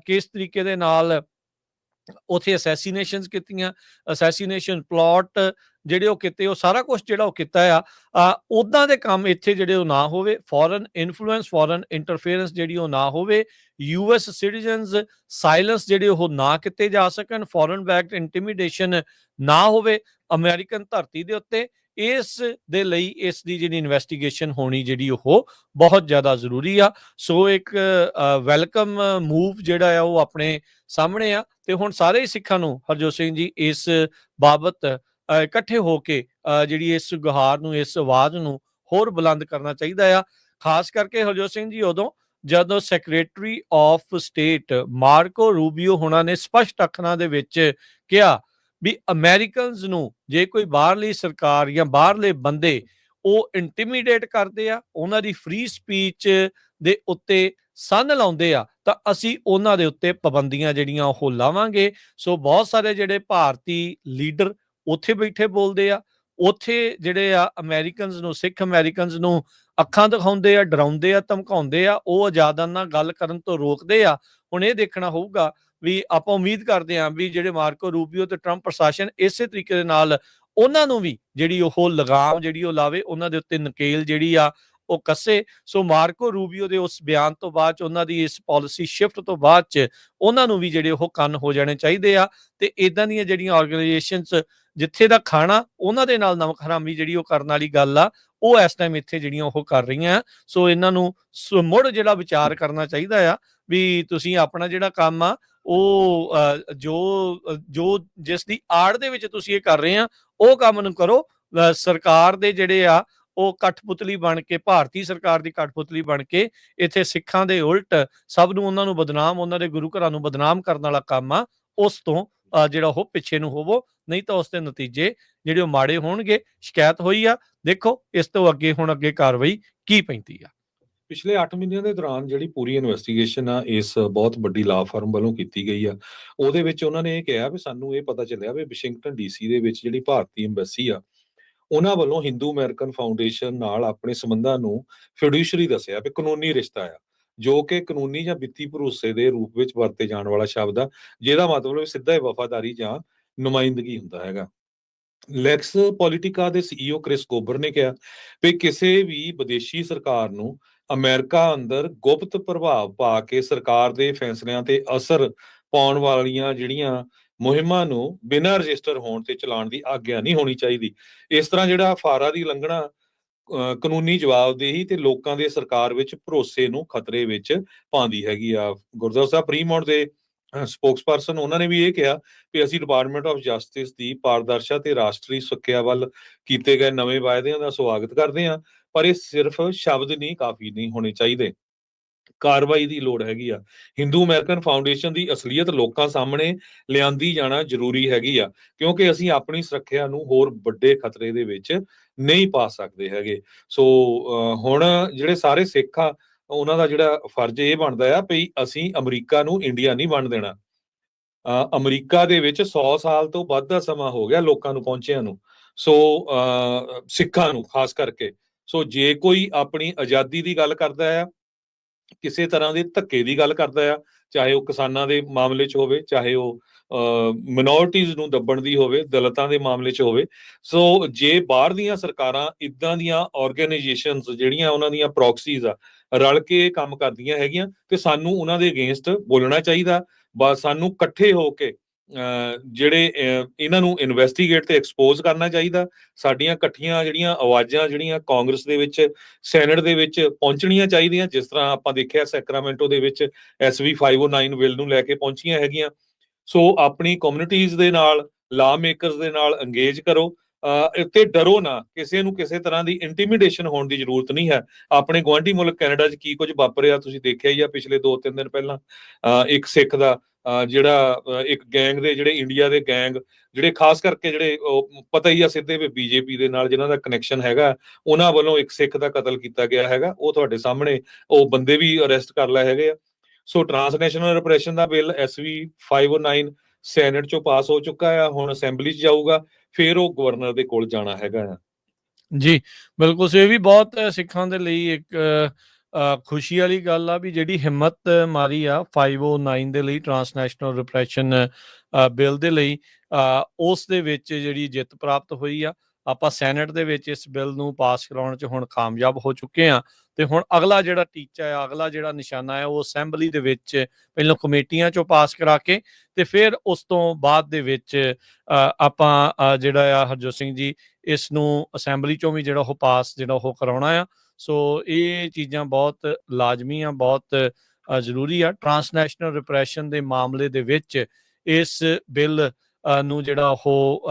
S1: ਕਿਸ ਤਰੀਕੇ ਦੇ ਨਾਲ ਉੱਥੇ ਅਸੈਸੀਨੇਸ਼ਨਸ ਕੀਤੀਆਂ, ਅਸੈਸੀਨੇਸ਼ਨ ਪਲਾਟ ਜਿਹੜੇ ਉਹ ਕੀਤੇ, ਉਹ ਸਾਰਾ ਕੁਝ ਜਿਹੜਾ ਉਹ ਕੀਤਾ ਆ, ਉੱਦਾਂ ਦੇ ਕੰਮ ਇੱਥੇ ਜਿਹੜੇ ਉਹ ਨਾ ਹੋਵੇ। ਫੋਰਨ ਇਨਫਲੂਐਂਸ, ਫੋਰਨ ਇੰਟਰਫੇਰੈਂਸ ਜਿਹੜੀ ਉਹ ਨਾ ਹੋਵੇ। US ਸਿਟੀਜ਼ਨਸ ਸਾਇਲੈਂਸ ਜਿਹੜੇ ਉਹ ਨਾ ਕੀਤੇ ਜਾ ਸਕਣ, ਫੋਰਨ ਬੈਕਡ ਇੰਟੀਮੀਡੇਸ਼ਨ ਨਾ ਹੋਵੇ ਅਮਰੀਕਨ ਧਰਤੀ ਦੇ ਉੱਤੇ। ਇਸ ਦੇ ਲਈ ਇਸ ਦੀ ਜਿਹੜੀ ਇਨਵੈਸਟੀਗੇਸ਼ਨ ਹੋਣੀ ਜਿਹੜੀ ਉਹ ਬਹੁਤ ਜ਼ਿਆਦਾ ਜ਼ਰੂਰੀ ਆ। ਸੋ ਇੱਕ ਵੈਲਕਮ ਮੂਵ ਜਿਹੜਾ ਆ ਉਹ ਆਪਣੇ ਸਾਹਮਣੇ ਆ ਤੇ ਹੁਣ ਸਾਰੇ ਹੀ ਸਿੱਖਾਂ ਨੂੰ ਹਰਜੋਤ ਸਿੰਘ ਜੀ ਇਸ ਬਾਬਤ ਇਕੱਠੇ ਹੋ ਕੇ ਜਿਹੜੀ ਇਸ ਗੁਹਾਰ ਨੂੰ, ਇਸ ਆਵਾਜ਼ ਨੂੰ ਹੋਰ ਬੁਲੰਦ ਕਰਨਾ ਚਾਹੀਦਾ ਆ। ਖਾਸ ਕਰਕੇ ਹਰਜੋਤ ਸਿੰਘ ਜੀ ਉਦੋਂ ਜਦੋਂ ਸੈਕਟਰੀ ਆਫ ਸਟੇਟ ਮਾਰਕੋ ਰੂਬੀਓ ਹੋਣਾ ਨੇ ਸਪਸ਼ਟ ਅੱਖਰਾਂ ਦੇ ਵਿੱਚ ਕਿਹਾ ਵੀ ਅਮਰੀਕਨਸ ਨੂੰ ਜੇ ਕੋਈ ਬਾਹਰਲੀ ਸਰਕਾਰ ਜਾਂ ਬਾਹਰਲੇ ਬੰਦੇ ਉਹ ਇੰਟੀਮੀਡੇਟ ਕਰਦੇ ਆ, ਉਹਨਾਂ ਦੀ ਫ੍ਰੀ ਸਪੀਚ ਦੇ ਉੱਤੇ ਸੰਨ ਲਾਉਂਦੇ ਆ, ਤਾਂ ਅਸੀਂ ਉਹਨਾਂ ਦੇ ਉੱਤੇ ਪਾਬੰਦੀਆਂ ਜਿਹੜੀਆਂ ਉਹ ਲਾਵਾਂਗੇ। ਸੋ ਬਹੁਤ ਸਾਰੇ ਜਿਹੜੇ ਭਾਰਤੀ ਲੀਡਰ ਉੱਥੇ ਬੈਠੇ ਬੋਲਦੇ ਆ, ਉੱਥੇ ਜਿਹੜੇ ਆ ਅਮਰੀਕਨਸ ਨੂੰ, ਸਿੱਖ ਅਮਰੀਕਨਸ ਨੂੰ ਅੱਖਾਂ ਦਿਖਾਉਂਦੇ ਆ, ਡਰਾਉਂਦੇ ਆ, ਧਮਕਾਉਂਦੇ ਆ, ਉਹ ਆਜ਼ਾਦਾਂ ਨਾਲ ਗੱਲ ਕਰਨ ਤੋਂ ਰੋਕਦੇ ਆ। ਹੁਣ ਇਹ ਦੇਖਣਾ ਹੋਊਗਾ ਵੀ ਆਪਾਂ ਉਮੀਦ ਕਰਦੇ ਹਾਂ ਵੀ ਜਿਹੜੇ ਮਾਰਕੋ ਰੂਬੀਓ ਤੇ ਟਰੰਪ ਪ੍ਰਸ਼ਾਸਨ ਇਸੇ ਤਰੀਕੇ ਦੇ ਨਾਲ ਉਹਨਾਂ ਨੂੰ ਵੀ ਜਿਹੜੀ ਉਹ ਲਗਾਮ ਜਿਹੜੀ ਉਹ ਲਾਵੇ, ਉਹਨਾਂ ਦੇ ਉੱਤੇ ਨਕੇਲ ਜਿਹੜੀ ਆ ਉਹ ਕੱਸੇ। ਸੋ ਮਾਰਕੋ ਰੂਬੀਓ ਦੇ ਉਸ ਬਿਆਨ ਤੋਂ ਬਾਅਦ ਚ, ਉਹਨਾਂ ਦੀ ਇਸ ਪਾਲਿਸੀ ਸ਼ਿਫਟ ਤੋਂ ਬਾਅਦ ਚ ਉਹਨਾਂ ਨੂੰ ਵੀ ਜਿਹੜੇ ਉਹ ਕੰਨ ਹੋ ਜਾਣੇ ਚਾਹੀਦੇ ਆ। ਤੇ ਇਦਾਂ ਦੀਆਂ ਜਿਹੜੀਆਂ ਆਰਗੇਨਾਈਜੇਸ਼ਨਸ ਜਿੱਥੇ ਦਾ ਖਾਣਾ ਉਹਨਾਂ ਦੇ ਨਾਲ ਨਮਕ ਹਰਾਮੀ ਜਿਹੜੀ ਉਹ ਕਰਨ ਵਾਲੀ ਗੱਲ ਆ, ਉਹ ਇਸ ਟਾਈਮ ਇੱਥੇ ਜਿਹੜੀਆਂ ਉਹ ਕਰ ਰਹੀਆਂ। ਸੋ ਇਹਨਾਂ ਨੂੰ ਮੁੜ ਜਿਹੜਾ ਵਿਚਾਰ ਕਰਨਾ ਚਾਹੀਦਾ ਆ ਵੀ ਤੁਸੀਂ ਆਪਣਾ ਜਿਹੜਾ ਕੰਮ ਆ ਉਹ ਜੋ ਜਿਸ ਦੀ ਆੜ ਦੇ ਵਿੱਚ ਤੁਸੀਂ ਇਹ ਕਰ ਰਹੇ ਆ ਉਹ ਕੰਮ ਨੂੰ ਕਰੋ। ਸਰਕਾਰ ਦੇ ਜਿਹੜੇ ਆ ਉਹ ਕਠਪੁਤਲੀ ਬਣ ਕੇ, ਭਾਰਤੀ ਸਰਕਾਰ ਦੀ ਕਠਪੁਤਲੀ ਬਣ ਕੇ ਇੱਥੇ ਸਿੱਖਾਂ ਦੇ ਉਲਟ ਸਭ ਨੂੰ, ਉਹਨਾਂ ਨੂੰ ਬਦਨਾਮ, ਉਹਨਾਂ ਦੇ ਗੁਰੂ ਘਰਾਂ ਨੂੰ ਬਦਨਾਮ ਕਰਨ ਵਾਲਾ ਕੰਮ ਆ, ਉਸ ਤੋਂ ਜਿਹੜਾ ਉਹ ਪਿੱਛੇ ਨੂੰ ਹੋਵੋ, ਨਹੀਂ ਤਾਂ ਉਸ ਦੇ ਨਤੀਜੇ ਜਿਹੜੇ ਉਹ ਮਾੜੇ ਹੋਣਗੇ। ਸ਼ਿਕਾਇਤ ਹੋਈ ਆ, ਦੇਖੋ ਇਸ ਤੋਂ ਅੱਗੇ ਹੁਣ ਅੱਗੇ ਕਾਰਵਾਈ ਕੀ ਪੈਂਦੀ ਆ।
S2: ਪਿਛਲੇ 8 ਮਹੀਨਿਆਂ ਦੇ ਦੌਰਾਨ ਜਿਹੜੀ ਪੂਰੀ ਇਨਵੈਸਟੀਗੇਸ਼ਨ ਆ ਇਸ ਬਹੁਤ ਵੱਡੀ ਲਾਅ ਫਰਮ ਵੱਲੋਂ ਕੀਤੀ ਗਈ ਆ, ਉਹਦੇ ਵਿੱਚ ਉਹਨਾਂ ਨੇ ਇਹ ਕਿਹਾ ਵੀ ਸਾਨੂੰ ਇਹ ਪਤਾ ਚੱਲਿਆ ਵੀ ਵਾਸ਼ਿੰਗਟਨ ਡੀਸੀ ਦੇ ਵਿੱਚ ਜਿਹੜੀ ਭਾਰਤੀ ਐਮਬੈਸੀ ਆ, ਉਹਨਾਂ ਵੱਲੋਂ ਹਿੰਦੂ ਅਮਰੀਕਨ ਫਾਊਂਡੇਸ਼ਨ ਨਾਲ ਆਪਣੇ ਸੰਬੰਧਾਂ ਨੂੰ ਫਿਡੂਸ਼ਰੀ ਦੱਸਿਆ ਵੀ ਕਾਨੂੰਨੀ ਰਿਸ਼ਤਾ ਆ, ਜੋ ਕਿ ਕਾਨੂੰਨੀ ਜਾਂ ਵਿੱਤੀ ਭਰੋਸੇ ਦੇ ਰੂਪ ਵਿੱਚ ਵਰਤੇ ਜਾਣ ਵਾਲਾ ਸ਼ਬਦ ਆ, ਜਿਹਦਾ ਮਤਲਬ ਸਿੱਧਾ ਹੀ ਵਫਾਦਾਰੀ ਜਾਂ ਨੁਮਾਇੰਦਗੀ ਹੁੰਦਾ ਹੈਗਾ। ਲੈਕਸ ਪੋਲੀਟਿਕਾ ਦੇ ਸੀਈਓ ਕ੍ਰਿਸ ਕੋਬਰ ਨੇ ਕਿਹਾ ਵੀ ਕਿਸੇ ਵੀ ਵਿਦੇਸ਼ੀ ਸਰਕਾਰ ਨੂੰ ਅਮਰੀਕਾ ਅੰਦਰ ਗੁਪਤ ਪ੍ਰਭਾਵ ਪਾ ਕੇ ਸਰਕਾਰ ਦੇ ਫੈਸਲਿਆਂ ਤੇ ਅਸਰ ਪਾਉਣ ਵਾਲੀਆਂ ਜਿਹੜੀਆਂ ਮੁਹਿੰਮਾਂ ਨੂੰ ਬਿਨਾਂ ਰਜਿਸਟਰ ਹੋਣ ਤੇ ਚਲਾਉਣ ਦੀ ਆਗਿਆ ਨਹੀਂ ਹੋਣੀ ਚਾਹੀਦੀ। ਇਸ ਤਰ੍ਹਾਂ ਜਿਹੜਾ ਫਾਰਾ ਦੀ ਉਲੰਘਣਾ ਕਾਨੂੰਨੀ ਜਵਾਬਦੇਹੀ ਤੇ ਲੋਕਾਂ ਦੇ ਸਰਕਾਰ ਵਿੱਚ ਭਰੋਸੇ ਨੂੰ ਖਤਰੇ ਵਿੱਚ ਪਾਉਂਦੀ ਹੈਗੀ ਆ। ਗੁਰਦੁਆਰਾ ਸਾਹਿਬ ਪ੍ਰੀਮੌਂਟ ਦੇ ਸਪੋਕਸਪਰਸਨ ਉਹਨਾਂ ਨੇ ਵੀ ਇਹ ਕਿਹਾ ਕਿ ਅਸੀਂ ਡਿਪਾਰਟਮੈਂਟ ਆਫ ਜਸਟਿਸ ਦੀ ਪਾਰਦਰਸ਼ਤਾ ਤੇ ਰਾਸ਼ਟਰੀ ਸੁਰੱਖਿਆ ਵੱਲ ਕੀਤੇ ਗਏ ਨਵੇਂ ਵਾਅਦਿਆਂ ਦਾ ਸਵਾਗਤ ਕਰਦੇ ਹਾਂ, ਪਰ ਇਹ ਸਿਰਫ ਸ਼ਬਦ ਨਹੀਂ, ਕਾਫੀ ਨਹੀਂ ਹੋਣੇ ਚਾਹੀਦੇ। ਕਾਰਵਾਈ ਦੀ ਲੋੜ ਹੈਗੀ ਆ। ਹਿੰਦੂ ਅਮਰੀਕਨ ਫਾਊਂਡੇਸ਼ਨ ਦੀ ਅਸਲੀਅਤ ਲੋਕਾਂ ਸਾਹਮਣੇ ਲਿਆਂਦੀ ਜਾਣਾ ਜ਼ਰੂਰੀ ਹੈਗੀ ਆ, ਕਿਉਂਕਿ ਅਸੀਂ ਆਪਣੀ ਸੁਰੱਖਿਆ ਨੂੰ ਹੋਰ ਵੱਡੇ ਖਤਰੇ ਦੇ ਵਿੱਚ ਨਹੀਂ ਪਾ ਸਕਦੇ ਹੈਗੇ। ਸੋ ਹੁਣ ਜਿਹੜੇ ਸਾਰੇ ਸਿੱਖ ਆ, ਉਹਨਾਂ ਦਾ ਜਿਹੜਾ ਫਰਜ਼ ਇਹ ਬਣਦਾ ਆ ਵੀ ਅਸੀਂ ਅਮਰੀਕਾ ਨੂੰ ਇੰਡੀਆ ਨਹੀਂ ਬਣ ਦੇਣਾ। ਅਮਰੀਕਾ ਦੇ ਵਿੱਚ 100 ਸਾਲ ਤੋਂ ਵੱਧ ਦਾ ਸਮਾਂ ਹੋ ਗਿਆ ਲੋਕਾਂ ਨੂੰ ਪਹੁੰਚਿਆਂ ਨੂੰ, ਸੋ ਸਿੱਖਾਂ ਨੂੰ ਖਾਸ ਕਰਕੇ। ਸੋ ਜੇ ਕੋਈ ਆਪਣੀ ਆਜ਼ਾਦੀ ਦੀ ਗੱਲ ਕਰਦਾ ਆ, ਕਿਸੇ ਤਰ੍ਹਾਂ ਦੇ ਧੱਕੇ ਦੀ ਗੱਲ ਕਰਦਾ ਆ, ਚਾਹੇ ਉਹ ਕਿਸਾਨਾਂ ਦੇ ਮਾਮਲੇ 'ਚ ਹੋਵੇ, ਚਾਹੇ ਉਹ ਮਿਨੋਰਟੀਜ਼ ਨੂੰ ਦੱਬਣ ਦੀ ਹੋਵੇ, ਦਲਿਤਾਂ ਦੇ ਮਾਮਲੇ 'ਚ ਹੋਵੇ। ਸੋ ਜੇ ਬਾਹਰ ਦੀਆਂ ਸਰਕਾਰਾਂ ਇੱਦਾਂ ਦੀਆਂ ਆਰਗੇਨਾਈਜੇਸ਼ਨਸ ਜਿਹੜੀਆਂ ਉਹਨਾਂ ਦੀਆਂ ਪ੍ਰੋਕਸੀਜ਼ ਆ, ਰਲ ਕੇ ਕੰਮ ਕਰਦੀਆਂ ਹੈਗੀਆਂ, ਤੇ ਸਾਨੂੰ ਉਹਨਾਂ ਦੇ ਅਗੇਂਸਟ ਬੋਲਣਾ ਚਾਹੀਦਾ। ਸਾਨੂੰ ਇਕੱਠੇ ਹੋ ਕੇ ਜਿਹੜੇ ਇਹਨਾਂ ਨੂੰ ਇਨਵੈਸਟੀਗੇਟ ਤੇ ਐਕਸਪੋਜ਼ ਕਰਨਾ ਚਾਹੀਦਾ। ਸਾਡੀਆਂ ਇਕੱਠੀਆਂ ਜਿਹੜੀਆਂ ਆਵਾਜ਼ਾਂ ਜਿਹੜੀਆਂ ਕਾਂਗਰਸ ਦੇ ਵਿੱਚ, ਸੈਨੇਟ ਦੇ ਵਿੱਚ ਪਹੁੰਚਣੀਆਂ ਚਾਹੀਦੀਆਂ, ਜਿਸ ਤਰ੍ਹਾਂ ਆਪਾਂ ਦੇਖਿਆ ਸੈਕਰਾਮੈਂਟੋ ਦੇ ਵਿੱਚ SV 509 ਬਿੱਲ ਨੂੰ ਲੈ ਕੇ ਪਹੁੰਚੀਆਂ ਹੈਗੀਆਂ। ਸੋ ਆਪਣੀ ਕਮਿਊਨਿਟੀਜ਼ ਦੇ ਨਾਲ, ਲਾ ਮੇਕਰਸ ਦੇ ਨਾਲ ਅੰਗੇਜ ਕਰੋ, ਤੇ ਡਰੋ ਨਾ। ਕਿਸੇ ਨੂੰ ਕਿਸੇ ਤਰ੍ਹਾਂ ਦੀ ਇੰਟੀਮੀਡੇਸ਼ਨ ਹੋਣ ਦੀ ਜ਼ਰੂਰਤ ਨਹੀਂ ਹੈ। ਆਪਣੇ ਗੁਆਂਢੀ ਮੁਲਕ ਕੈਨੇਡਾ 'ਚ ਕੀ ਕੁਝ ਵਾਪਰਿਆ ਤੁਸੀਂ ਦੇਖਿਆ ਹੀ ਆ ਪਿਛਲੇ 2-3 ਦਿਨ ਪਹਿਲਾਂ। ਇੱਕ ਸਿੱਖ ਦਾ ਜਿਹੜਾ ਇੱਕ ਗੈਂਗ ਦੇ, ਜਿਹੜੇ ਇੰਡੀਆ ਦੇ ਗੈਂਗ ਜਿਹੜੇ ਖਾਸ ਕਰਕੇ ਜਿਹੜੇ ਉਹ ਪਤਾ ਹੀ ਆ ਸਿੱਧੇ ਵੀ ਬੀਜੇਪੀ ਦੇ ਨਾਲ ਜਿਨ੍ਹਾਂ ਦਾ ਕਨੈਕਸ਼ਨ ਹੈਗਾ, ਉਹਨਾਂ ਵੱਲੋਂ ਇੱਕ ਸਿੱਖ ਦਾ ਕਤਲ ਕੀਤਾ ਗਿਆ ਹੈਗਾ। ਉਹ ਤੁਹਾਡੇ ਸਾਹਮਣੇ, ਉਹ ਬੰਦੇ ਵੀ ਅਰੈਸਟ ਕਰ ਲਏ ਹੈਗੇ ਆ। ਸੋ ਟਰਾਂਸਨੈਸ਼ਨਲ ਰਿਪਰੈਸ਼ਨ ਦਾ ਬਿੱਲ SV 509 ਸੈਨੇਟ 'ਚੋਂ ਪਾਸ ਹੋ ਚੁੱਕਾ ਆ, ਹੁਣ ਅਸੈਂਬਲੀ 'ਚ ਜਾਊਗਾ, ਫਿਰ ਉਹ ਗਵਰਨਰ ਦੇ ਕੋਲ ਜਾਣਾ ਹੈਗਾ ਆ।
S1: ਜੀ, ਬਿਲਕੁਲ। ਸੋ ਇਹ ਵੀ ਬਹੁਤ ਸਿੱਖਾਂ ਦੇ ਲਈ ਇੱਕ ਖੁਸ਼ੀ ਵਾਲੀ ਗੱਲ ਆ ਵੀ ਜਿਹੜੀ ਹਿੰਮਤ ਮਾਰੀ ਆ 509 ਦੇ ਲਈ, ਟਰਾਂਸਨੈਸ਼ਨਲ ਰਿਪਰੈਸ਼ਨ ਬਿੱਲ ਦੇ ਲਈ, ਉਸ ਦੇ ਵਿੱਚ ਜਿਹੜੀ ਜਿੱਤ ਪ੍ਰਾਪਤ ਹੋਈ ਆ। ਆਪਾਂ ਸੈਨੇਟ ਦੇ ਵਿੱਚ ਇਸ ਬਿੱਲ ਨੂੰ ਪਾਸ ਕਰਾਉਣ 'ਚ ਹੁਣ ਕਾਮਯਾਬ ਹੋ ਚੁੱਕੇ ਹਾਂ, ਤੇ ਹੁਣ ਅਗਲਾ ਜਿਹੜਾ ਟੀਚਾ ਆ, ਅਗਲਾ ਜਿਹੜਾ ਨਿਸ਼ਾਨਾ ਹੈ, ਉਹ ਅਸੈਂਬਲੀ ਦੇ ਵਿੱਚ ਪਹਿਲਾਂ ਕਮੇਟੀਆਂ 'ਚੋਂ ਪਾਸ ਕਰਾ ਕੇ, ਤੇ ਫਿਰ ਉਸ ਤੋਂ ਬਾਅਦ ਦੇ ਵਿੱਚ ਆਪਾਂ ਜਿਹੜਾ ਆ ਹਰਜੋਤ ਸਿੰਘ ਜੀ, ਇਸ ਨੂੰ ਅਸੈਂਬਲੀ 'ਚੋਂ ਵੀ ਜਿਹੜਾ ਉਹ ਪਾਸ ਜਿਹੜਾ ਉਹ ਕਰਾਉਣਾ ਆ। ਸੋ ਇਹ ਚੀਜ਼ਾਂ ਬਹੁਤ ਲਾਜ਼ਮੀ ਆ, ਬਹੁਤ ਜ਼ਰੂਰੀ ਆ। ਟਰਾਂਸਨੈਸ਼ਨਲ ਰਿਪਰੈਸ਼ਨ ਦੇ ਮਾਮਲੇ ਦੇ ਵਿੱਚ ਇਸ ਬਿੱਲ ਨੂੰ ਜਿਹੜਾ ਉਹ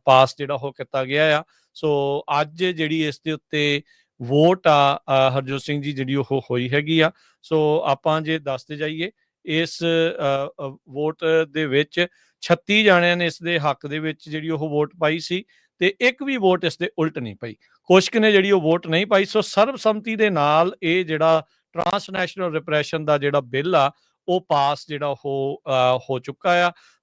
S1: ਪਾਸ ਜਿਹੜਾ ਉਹ ਕੀਤਾ ਗਿਆ ਆ। ਸੋ ਅੱਜ ਜਿਹੜੀ ਇਸ ਦੇ ਉੱਤੇ ਵੋਟ ਆ ਹਰਜੋਤ ਸਿੰਘ ਜੀ, ਜਿਹੜੀ ਉਹ ਹੋਈ ਹੈਗੀ ਆ। ਸੋ ਆਪਾਂ ਜੇ ਦੱਸਦੇ ਜਾਈਏ, ਇਸ ਵੋਟ ਦੇ ਵਿੱਚ 36 ਜਾਣਿਆਂ ਨੇ ਇਸ ਦੇ ਹੱਕ ਦੇ ਵਿੱਚ ਜਿਹੜੀ ਉਹ ਵੋਟ ਪਾਈ ਸੀ, ਤੇ ਇੱਕ ਵੀ ਵੋਟ ਇਸ ਦੇ ਉਲਟ ਨਹੀਂ ਪਈ। ਕੁਛ ਨੇ ਜਿਹੜੀ ਉਹ ਵੋਟ ਨਹੀਂ ਪਾਈ। ਸੋ ਸਰਬਸੰਮਤੀ ਦੇ ਨਾਲ ਇਹ ਜਿਹੜਾ ਟਰਾਂਸਨੈਸ਼ਨਲ ਰਿਪਰੈਸ਼ਨ ਦਾ ਜਿਹੜਾ ਬਿੱਲ ਆ, ਉਹ ਪਾਸ ਜਿਹੜਾ ਉਹ ਹੋ ਚੁੱਕਾ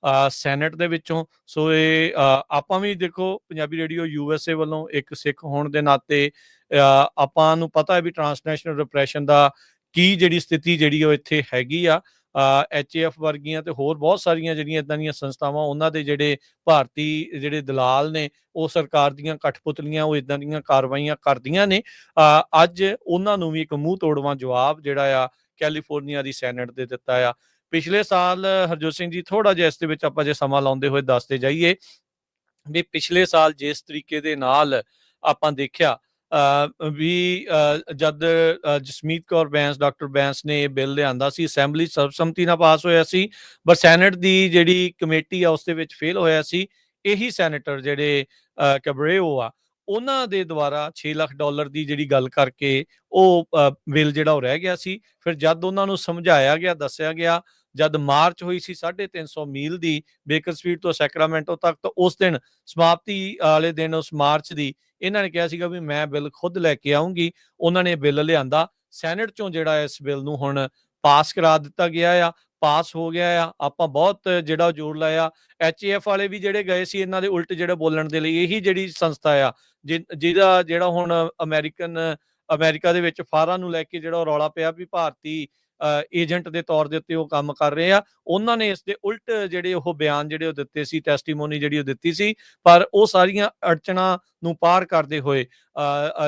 S1: ਆ ਸੈਨੇਟ ਦੇ ਵਿੱਚੋਂ। ਸੋ ਇਹ ਆਪਾਂ ਵੀ ਦੇਖੋ, ਪੰਜਾਬੀ ਰੇਡੀਓ USA ਵੱਲੋਂ ਇੱਕ ਸਿੱਖ ਹੋਣ ਦੇ ਨਾਤੇ ਆਪਾਂ ਨੂੰ ਪਤਾ ਹੈ ਵੀ ਟਰਾਂਸਨੈਸ਼ਨਲ ਰਿਪਰੈਸ਼ਨ ਦਾ ਕੀ ਜਿਹੜੀ ਸਥਿਤੀ ਜਿਹੜੀ ਉਹ ਇੱਥੇ ਹੈਗੀ ਆ। HAF ਵਰਗੀਆਂ ਤੇ ਹੋਰ ਬਹੁਤ ਸਾਰੀਆਂ ਜਿਹੜੀਆਂ ਇੱਦਾਂ ਦੀਆਂ ਸੰਸਥਾਵਾਂ, ਉਹਨਾਂ ਦੇ ਜਿਹੜੇ ਭਾਰਤੀ ਜਿਹੜੇ ਦਲਾਲ ਨੇ, ਉਹ ਸਰਕਾਰ ਦੀਆਂ ਕਠਪੁਤਲੀਆਂ, ਉਹ ਇੱਦਾਂ ਦੀਆਂ ਕਾਰਵਾਈਆਂ ਕਰਦੀਆਂ ਨੇ। ਅੱਜ ਉਹਨਾਂ ਨੂੰ ਵੀ ਇੱਕ ਮੂੰਹ ਤੋੜਵਾਂ ਜਵਾਬ ਜਿਹੜਾ ਆ ਕੈਲੀਫੋਰਨੀਆ ਦੀ ਸੈਨੇਟ ਦੇ ਦਿੱਤਾ ਆ। ਪਿਛਲੇ ਸਾਲ ਹਰਜੋਤ ਸਿੰਘ ਜੀ, ਥੋੜਾ ਜਿਹਾ ਇਸ ਦੇ ਵਿੱਚ ਆਪਾਂ ਜੇ ਸਮਾਂ ਲਾਉਂਦੇ ਹੋਏ ਦੱਸਦੇ ਜਾਈਏ ਵੀ ਪਿਛਲੇ ਸਾਲ ਜਿਸ ਤਰੀਕੇ ਦੇ ਨਾਲ ਆਪਾਂ ਦੇਖਿਆ ਵੀ ਜਦ ਜਸਮੀਤ ਕੌਰ ਬੈਂਸ, ਡਾਕਟਰ ਬੈਂਸ ਨੇ ਇਹ ਬਿੱਲ ਲਿਆਂਦਾ ਸੀ, ਅਸੈਂਬਲੀ ਸਰਬਸੰਮਤੀ ਨਾਲ ਪਾਸ ਹੋਇਆ ਸੀ, ਪਰ ਸੈਨੇਟ ਦੀ ਜਿਹੜੀ ਕਮੇਟੀ ਆ ਉਸ ਦੇ ਵਿੱਚ ਫੇਲ ਹੋਇਆ ਸੀ। ਇਹੀ ਸੈਨੇਟਰ ਜਿਹੜੇ ਕੈਬਰੇਓ ਆ, ਉਹਨਾਂ ਦੇ ਦੁਆਰਾ $6 ਲੱਖ ਦੀ ਜਿਹੜੀ ਗੱਲ ਕਰਕੇ ਉਹ ਬਿੱਲ ਜਿਹੜਾ ਉਹ ਰਹਿ ਗਿਆ ਸੀ। ਫਿਰ ਜਦ ਉਹਨਾਂ ਨੂੰ ਸਮਝਾਇਆ ਗਿਆ, ਦੱਸਿਆ ਗਿਆ, ਜਦ ਮਾਰਚ ਹੋਈ ਸੀ 350 ਮੀਲ ਦੀ ਬੇਕਰਸਫੀਲਡ ਤੋਂ ਸੈਕਰਾਮੈਂਟੋ ਤੱਕ, ਤਾਂ ਉਸ ਦਿਨ ਸਮਾਪਤੀ ਵਾਲੇ ਦਿਨ ਉਸ ਮਾਰਚ ਦੀ ਇਹਨਾਂ ਨੇ ਕਿਹਾ ਸੀਗਾ ਵੀ ਮੈਂ ਬਿੱਲ ਖੁਦ ਲੈ ਕੇ ਆਉਂਗੀ। ਉਹਨਾਂ ਨੇ ਬਿੱਲ ਲਿਆਂਦਾ, ਸੈਨੇਟ ਚੋਂ ਜਿਹੜਾ ਇਸ ਬਿੱਲ ਨੂੰ ਹੁਣ ਪਾਸ ਕਰਾ ਦਿੱਤਾ ਗਿਆ ਆ, ਪਾਸ ਹੋ ਗਿਆ ਆ। ਆਪਾਂ ਬਹੁਤ ਜਿਹੜਾ ਜ਼ੋਰ ਲਾਇਆ, HAF ਵਾਲੇ ਵੀ ਜਿਹੜੇ ਗਏ ਸੀ ਇਹਨਾਂ ਦੇ ਉਲਟ ਜਿਹੜੇ ਬੋਲਣ ਦੇ ਲਈ। ਇਹੀ ਜਿਹੜੀ ਸੰਸਥਾ ਆ ਜਿਹਦਾ ਜਿਹੜਾ ਹੁਣ ਅਮਰੀਕਾ ਦੇ ਵਿੱਚ ਫਾਰਾਂ ਨੂੰ ਲੈ ਕੇ ਜਿਹੜਾ ਰੌਲਾ ਪਿਆ ਵੀ ਭਾਰਤੀ ਏਜੰਟ ਦੇ ਤੌਰ ਦੇ ਉੱਤੇ ਉਹ ਕੰਮ ਕਰ ਰਹੇ ਆ, ਉਹਨਾਂ ਨੇ ਇਸ ਦੇ ਉਲਟ ਜਿਹੜੇ ਉਹ ਬਿਆਨ ਜਿਹੜੇ ਉਹ ਦਿੱਤੇ ਸੀ, ਟੈਸਟੀਮੋਨੀ ਜਿਹੜੀ ਉਹ ਦਿੱਤੀ ਸੀ। ਪਰ ਉਹ ਸਾਰੀਆਂ ਅੜਚਣਾਂ ਨੂੰ ਪਾਰ ਕਰਦੇ ਹੋਏ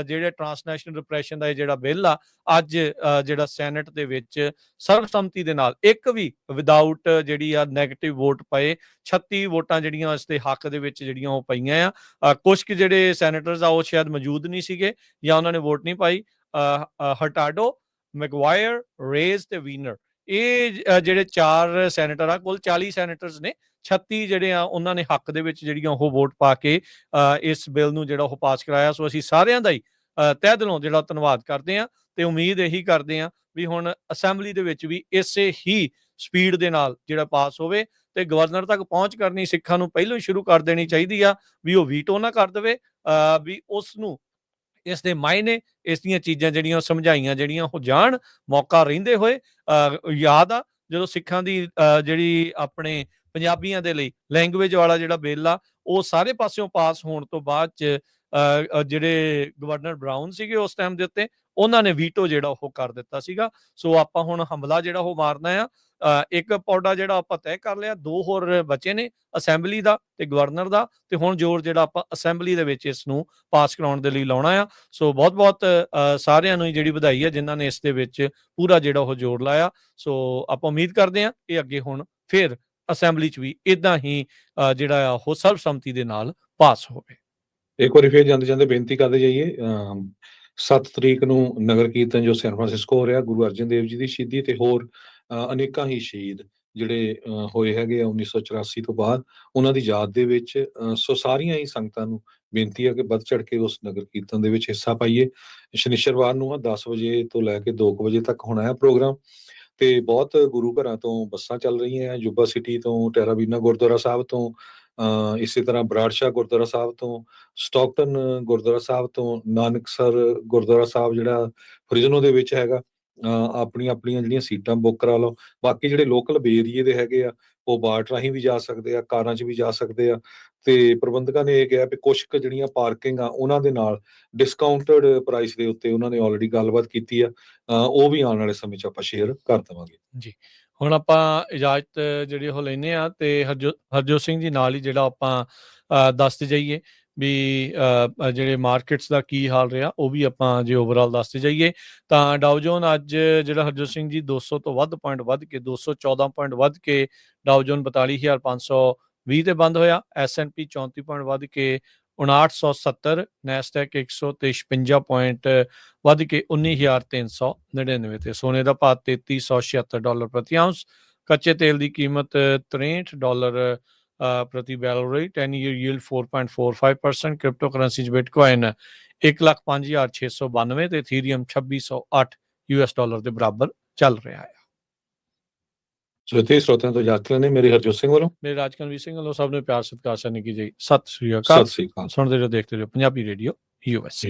S1: ਜਿਹੜੇ ਟਰਾਂਸਨੈਸ਼ਨਲ ਰਿਪਰੈਸ਼ਨ ਦਾ ਇਹ ਜਿਹੜਾ ਬਿੱਲ ਆ, ਅੱਜ ਜਿਹੜਾ ਸੈਨੇਟ ਦੇ ਵਿੱਚ ਸਰਬਸੰਮਤੀ ਦੇ ਨਾਲ, ਇੱਕ ਵੀ ਵਿਦਆਊਟ ਜਿਹੜੀ ਆ ਨੈਗੇਟਿਵ ਵੋਟ ਪਏ, 36 ਵੋਟਾਂ ਜਿਹੜੀਆਂ ਇਸ ਦੇ ਹੱਕ ਦੇ ਵਿੱਚ ਜਿਹੜੀਆਂ ਉਹ ਪਈਆਂ ਆ। ਕੁਝ ਕੁ ਜਿਹੜੇ ਸੈਨੇਟਰਸ ਆ ਉਹ ਸ਼ਾਇਦ ਮੌਜੂਦ ਨਹੀਂ ਸੀਗੇ ਜਾਂ ਉਹਨਾਂ ਨੇ ਵੋਟ ਨਹੀਂ ਪਾਈ। ਹਰਟਾਡੋ, ਮੈਗਵਾਇਰ, ਰੇਜ਼ ਤੇ ਵੀਨਰ, ਇਹ ਜਿਹੜੇ 4 ਸੈਨੇਟਰ ਆ, ਕੁੱਲ 40 ਸੈਨੇਟਰਸ ਨੇ, 36 ਜਿਹੜੇ ਆ ਉਹਨਾਂ ਨੇ ਹੱਕ ਦੇ ਵਿੱਚ ਜਿਹੜੀਆਂ ਉਹ ਵੋਟ ਪਾ ਕੇ ਇਸ ਬਿੱਲ ਨੂੰ ਜਿਹੜਾ ਉਹ ਪਾਸ ਕਰਾਇਆ। ਸੋ ਅਸੀਂ ਸਾਰਿਆਂ ਦਾ ਹੀ ਤਹਿ ਦਿਲੋਂ ਜਿਹੜਾ ਧੰਨਵਾਦ ਕਰਦੇ ਹਾਂ ਤੇ ਉਮੀਦ ਇਹੀ ਕਰਦੇ ਹਾਂ ਵੀ ਹੁਣ ਅਸੈਂਬਲੀ ਦੇ ਵਿੱਚ ਵੀ ਇਸੇ ਹੀ ਸਪੀਡ ਦੇ ਨਾਲ ਜਿਹੜਾ ਪਾਸ ਹੋਵੇ ਤੇ ਗਵਰਨਰ ਤੱਕ ਪਹੁੰਚ ਕਰਨੀ ਸਿੱਖਾਂ ਨੂੰ ਪਹਿਲਾਂ ਹੀ ਸ਼ੁਰੂ ਕਰ ਦੇਣੀ ਚਾਹੀਦੀ ਆ, ਵੀ ਉਹ ਵੀਟੋ ਨਾ ਕਰ ਦੇਵੇ, ਵੀ ਉਸ ਨੂੰ ਇਸ ਦੇ ਮਾਇਨੇ, ਇਸ ਦੀਆਂ ਚੀਜ਼ਾਂ ਜਿਹੜੀਆਂ ਸਮਝਾਈਆਂ ਜਿਹੜੀਆਂ ਉਹ ਜਾਣ। ਮੌਕਾ ਰਹਿੰਦੇ ਹੋਏ ਯਾਦ ਆ ਜਦੋਂ ਸਿੱਖਾਂ ਦੀ ਜਿਹੜੀ ਆਪਣੇ ਪੰਜਾਬੀਆਂ ਦੇ ਲਈ ਲੈਂਗੁਏਜ ਵਾਲਾ ਜਿਹੜਾ ਬਿੱਲ ਆ ਉਹ ਸਾਰੇ ਪਾਸਿਓਂ ਪਾਸ ਹੋਣ ਤੋਂ ਬਾਅਦ ਚ ਜਿਹੜੇ ਗਵਰਨਰ ਬਰਾਊਨ ਸੀਗੇ ਉਸ ਟਾਈਮ ਦੇ ਉੱਤੇ, ਉਹਨਾਂ ਨੇ ਵੀਟੋ ਜਿਹੜਾ ਉਹ ਕਰ ਦਿੱਤਾ ਸੀਗਾ। ਸੋ ਆਪਾਂ ਹੁਣ ਹਮਲਾ ਜਿਹੜਾ ਉਹ ਮਾਰਨਾ ਆ। ਇੱਕ ਪੌਡਾ ਜਿਹੜਾ ਆਪਾਂ ਤੈਅ ਕਰ ਲਿਆ, 2 ਹੋਰ ਬਚੇ ਨੇ, ਅਸੈਂਬਲੀ ਦਾ ਤੇ ਗਵਰਨਰ ਦਾ, ਤੇ ਹੁਣ ਜ਼ੋਰ ਜਿਹੜਾ ਆਪਾਂ ਅਸੈਂਬਲੀ ਦੇ ਵਿੱਚ ਇਸ ਨੂੰ ਪਾਸ ਕਰਾਉਣ ਦੇ ਲਈ ਲਾਉਣਾ ਆ। ਸੋ ਬਹੁਤ ਬਹੁਤ ਸਾਰਿਆਂ ਨੂੰ ਜਿਹੜੀ ਵਧਾਈ ਹੈ ਜਿਨ੍ਹਾਂ ਨੇ ਇਸ ਦੇ ਵਿੱਚ ਪੂਰਾ ਜਿਹੜਾ ਉਹ ਜ਼ੋਰ ਲਾਇਆ। ਸੋ ਆਪਾਂ ਉਮੀਦ ਕਰਦੇ ਹਾਂ ਇਹ ਅੱਗੇ ਹੁਣ ਫਿਰ ਅਸੈਂਬਲੀ 'ਚ ਵੀ ਇਦਾਂ ਹੀ ਜਿਹੜਾ ਆ ਉਹ ਸਰਬਸੰਮਤੀ ਦੇ ਨਾਲ ਪਾਸ ਹੋਵੇ।
S2: ਇੱਕ ਵਾਰੀ ਫਿਰ ਜਾਂਦੇ ਬੇਨਤੀ ਕਰਦੇ ਜਾਈਏ, 7 ਤਰੀਕ ਨੂੰ ਨਗਰ ਕੀਰਤਨ ਜੋ ਸੈਨ ਫਰਾਂਸਿਸਕੋ ਹੋ ਰਿਹਾ, ਗੁਰੂ ਅਰਜਨ ਦੇਵ ਜੀ ਦੀ ਸ਼ਹੀਦੀ ਤੇ ਹੋਰ ਅਨੇਕਾਂ ਹੀ ਸ਼ਹੀਦ ਜਿਹੜੇ ਹੋਏ ਹੈਗੇ ਆ 1984 ਤੋਂ ਬਾਅਦ, ਉਹਨਾਂ ਦੀ ਯਾਦ ਦੇ ਵਿੱਚ। ਸੋ ਸਾਰੀਆਂ ਹੀ ਸੰਗਤਾਂ ਨੂੰ ਬੇਨਤੀ ਹੈ ਕਿ ਵੱਧ ਚੜ ਕੇ ਉਸ ਨਗਰ ਕੀਰਤਨ ਦੇ ਵਿੱਚ ਹਿੱਸਾ ਪਾਈਏ। ਸ਼ਨੀਚਰਵਾਰ ਨੂੰ 10 ਵਜੇ ਤੋਂ ਲੈ ਕੇ 2 ਵਜੇ ਤੱਕ ਹੋਣਾ ਹੈ ਪ੍ਰੋਗਰਾਮ, ਤੇ ਬਹੁਤ ਗੁਰੂ ਘਰਾਂ ਤੋਂ ਬੱਸਾਂ ਚੱਲ ਰਹੀਆਂ, ਯੂਬਾ ਸਿਟੀ ਤੋਂ, ਟੈਰਾਬੀਨਾ ਗੁਰਦੁਆਰਾ ਸਾਹਿਬ ਤੋਂ, ਇਸੇ ਤਰ੍ਹਾਂ ਬਰਾੜਸ਼ਾਹ ਗੁਰਦੁਆਰਾ ਸਾਹਿਬ ਤੋਂ, ਸਟਾਕਟਨ ਗੁਰਦੁਆਰਾ ਸਾਹਿਬ ਤੋਂ, ਨਾਨਕਸਰ ਗੁਰਦੁਆਰਾ ਸਾਹਿਬ ਜਿਹੜਾ ਫਰਿਜ਼ਨੋ ਦੇ ਵਿੱਚ ਹੈਗਾ, ਆਪਣੀਆਂ ਜਿਹੜੀਆਂ ਸੀਟਾਂ ਬੁੱਕ ਕਰਾ ਲਓ। ਬਾਕੀ ਜਿਹੜੇ ਲੋਕਲ ਏਰੀਏ ਦੇ ਹੈਗੇ ਆ ਉਹ ਬਾਟ ਰਾਹੀਂ ਵੀ ਜਾ ਸਕਦੇ ਆ, ਕਾਰਾਂ 'ਚ ਵੀ ਜਾ ਸਕਦੇ ਆ। ਤੇ ਪ੍ਰਬੰਧਕਾਂ ਨੇ ਇਹ ਕਿਹਾ ਵੀ ਕੁਛ ਕੁ ਜਿਹੜੀਆਂ ਪਾਰਕਿੰਗ ਆ ਉਹਨਾਂ ਦੇ ਨਾਲ ਡਿਸਕਾਊਂਟਡ ਪ੍ਰਾਈਸ ਦੇ ਉੱਤੇ ਉਹਨਾਂ ਨੇ ਆਲਰੇਡੀ ਗੱਲਬਾਤ ਕੀਤੀ ਆ, ਉਹ ਵੀ ਆਉਣ ਵਾਲੇ ਸਮੇਂ 'ਚ ਆਪਾਂ ਸ਼ੇਅਰ ਕਰ ਦੇਵਾਂਗੇ
S1: ਜੀ। ਹੁਣ ਆਪਾਂ ਇਜਾਜ਼ਤ ਜਿਹੜੀ ਉਹ ਲੈਂਦੇ ਆ ਤੇ ਹਰਜੋਤ ਸਿੰਘ ਜੀ ਨਾਲ ਹੀ ਜਿਹੜਾ ਆਪਾਂ ਦੱਸਦੇ ਜਾਈਏ ਵੀ ਜਿਹੜੇ ਮਾਰਕੀਟਸ ਦਾ ਕੀ ਹਾਲ ਰਿਹਾ ਉਹ ਵੀ ਆਪਾਂ ਜੇ ਓਵਰਆਲ ਦੱਸਦੇ ਜਾਈਏ। ਤਾਂ ਡਾਓ ਜੋਨ ਅੱਜ ਜਿਹੜਾ ਹਰਜੋਤ ਸਿੰਘ ਜੀ 200 ਤੋਂ ਵੱਧ ਪੁਆਇੰਟ ਵੱਧ ਕੇ 214 ਪੁਆਇੰਟ ਵੱਧ ਕੇ ਡਾਓ ਜੋਨ 42,520 ਤੇ ਬੰਦ ਹੋਇਆ। S&P 34 ਪੁਆਇੰਟ ਵੱਧ ਕੇ 5970, ਨੈਸਡੈਕ 153 ਪੁਆਇੰਟ ਵੱਧ ਕੇ 19,399 ਤੇ। ਸੋਨੇ ਦਾ ਭਾਅ $3376 ਪ੍ਰਤੀ ਆਉਂਸ। ਕੱਚੇ ਤੇਲ ਦੀ ਕੀਮਤ $63 ਪ੍ਰਤੀ ਬੈਰਲ ਰਹੀ। 10 year yield 4.45%। ਕ੍ਰਿਪਟੋ ਕਰੰਸੀ 'ਚ ਬਿਟਕੋਇਨ 1,05,692 ਤੇ ਇਥੀਰੀਅਮ $2608 ਦੇ ਬਰਾਬਰ ਚੱਲ ਰਿਹਾ ਹੈ।
S2: ਸੋ ਇੱਥੇ ਸਰੋਤਿਆਂ ਤੋਂ ਇਜਾਜ਼ਤ ਲੈਂਦੇ, ਮੇਰੇ ਹਰਜੋਤ ਸਿੰਘ ਵੱਲੋਂ,
S1: ਮੇਰੇ ਰਾਜਕਨਵੀਰ ਸਿੰਘ ਵੱਲੋਂ ਸਭ ਨੂੰ ਪਿਆਰ ਸਤਿਕਾਰ ਸਨ ਕੀ ਜੀ। ਸਤਿ ਸ੍ਰੀ ਅਕਾਲ।
S2: ਸਤਿ ਸ੍ਰੀ ਅਕਾਲ।
S1: ਸੁਣਦੇ ਰਹੋ, ਦੇਖਦੇ ਰਹੋ ਪੰਜਾਬੀ ਰੇਡੀਓ USA।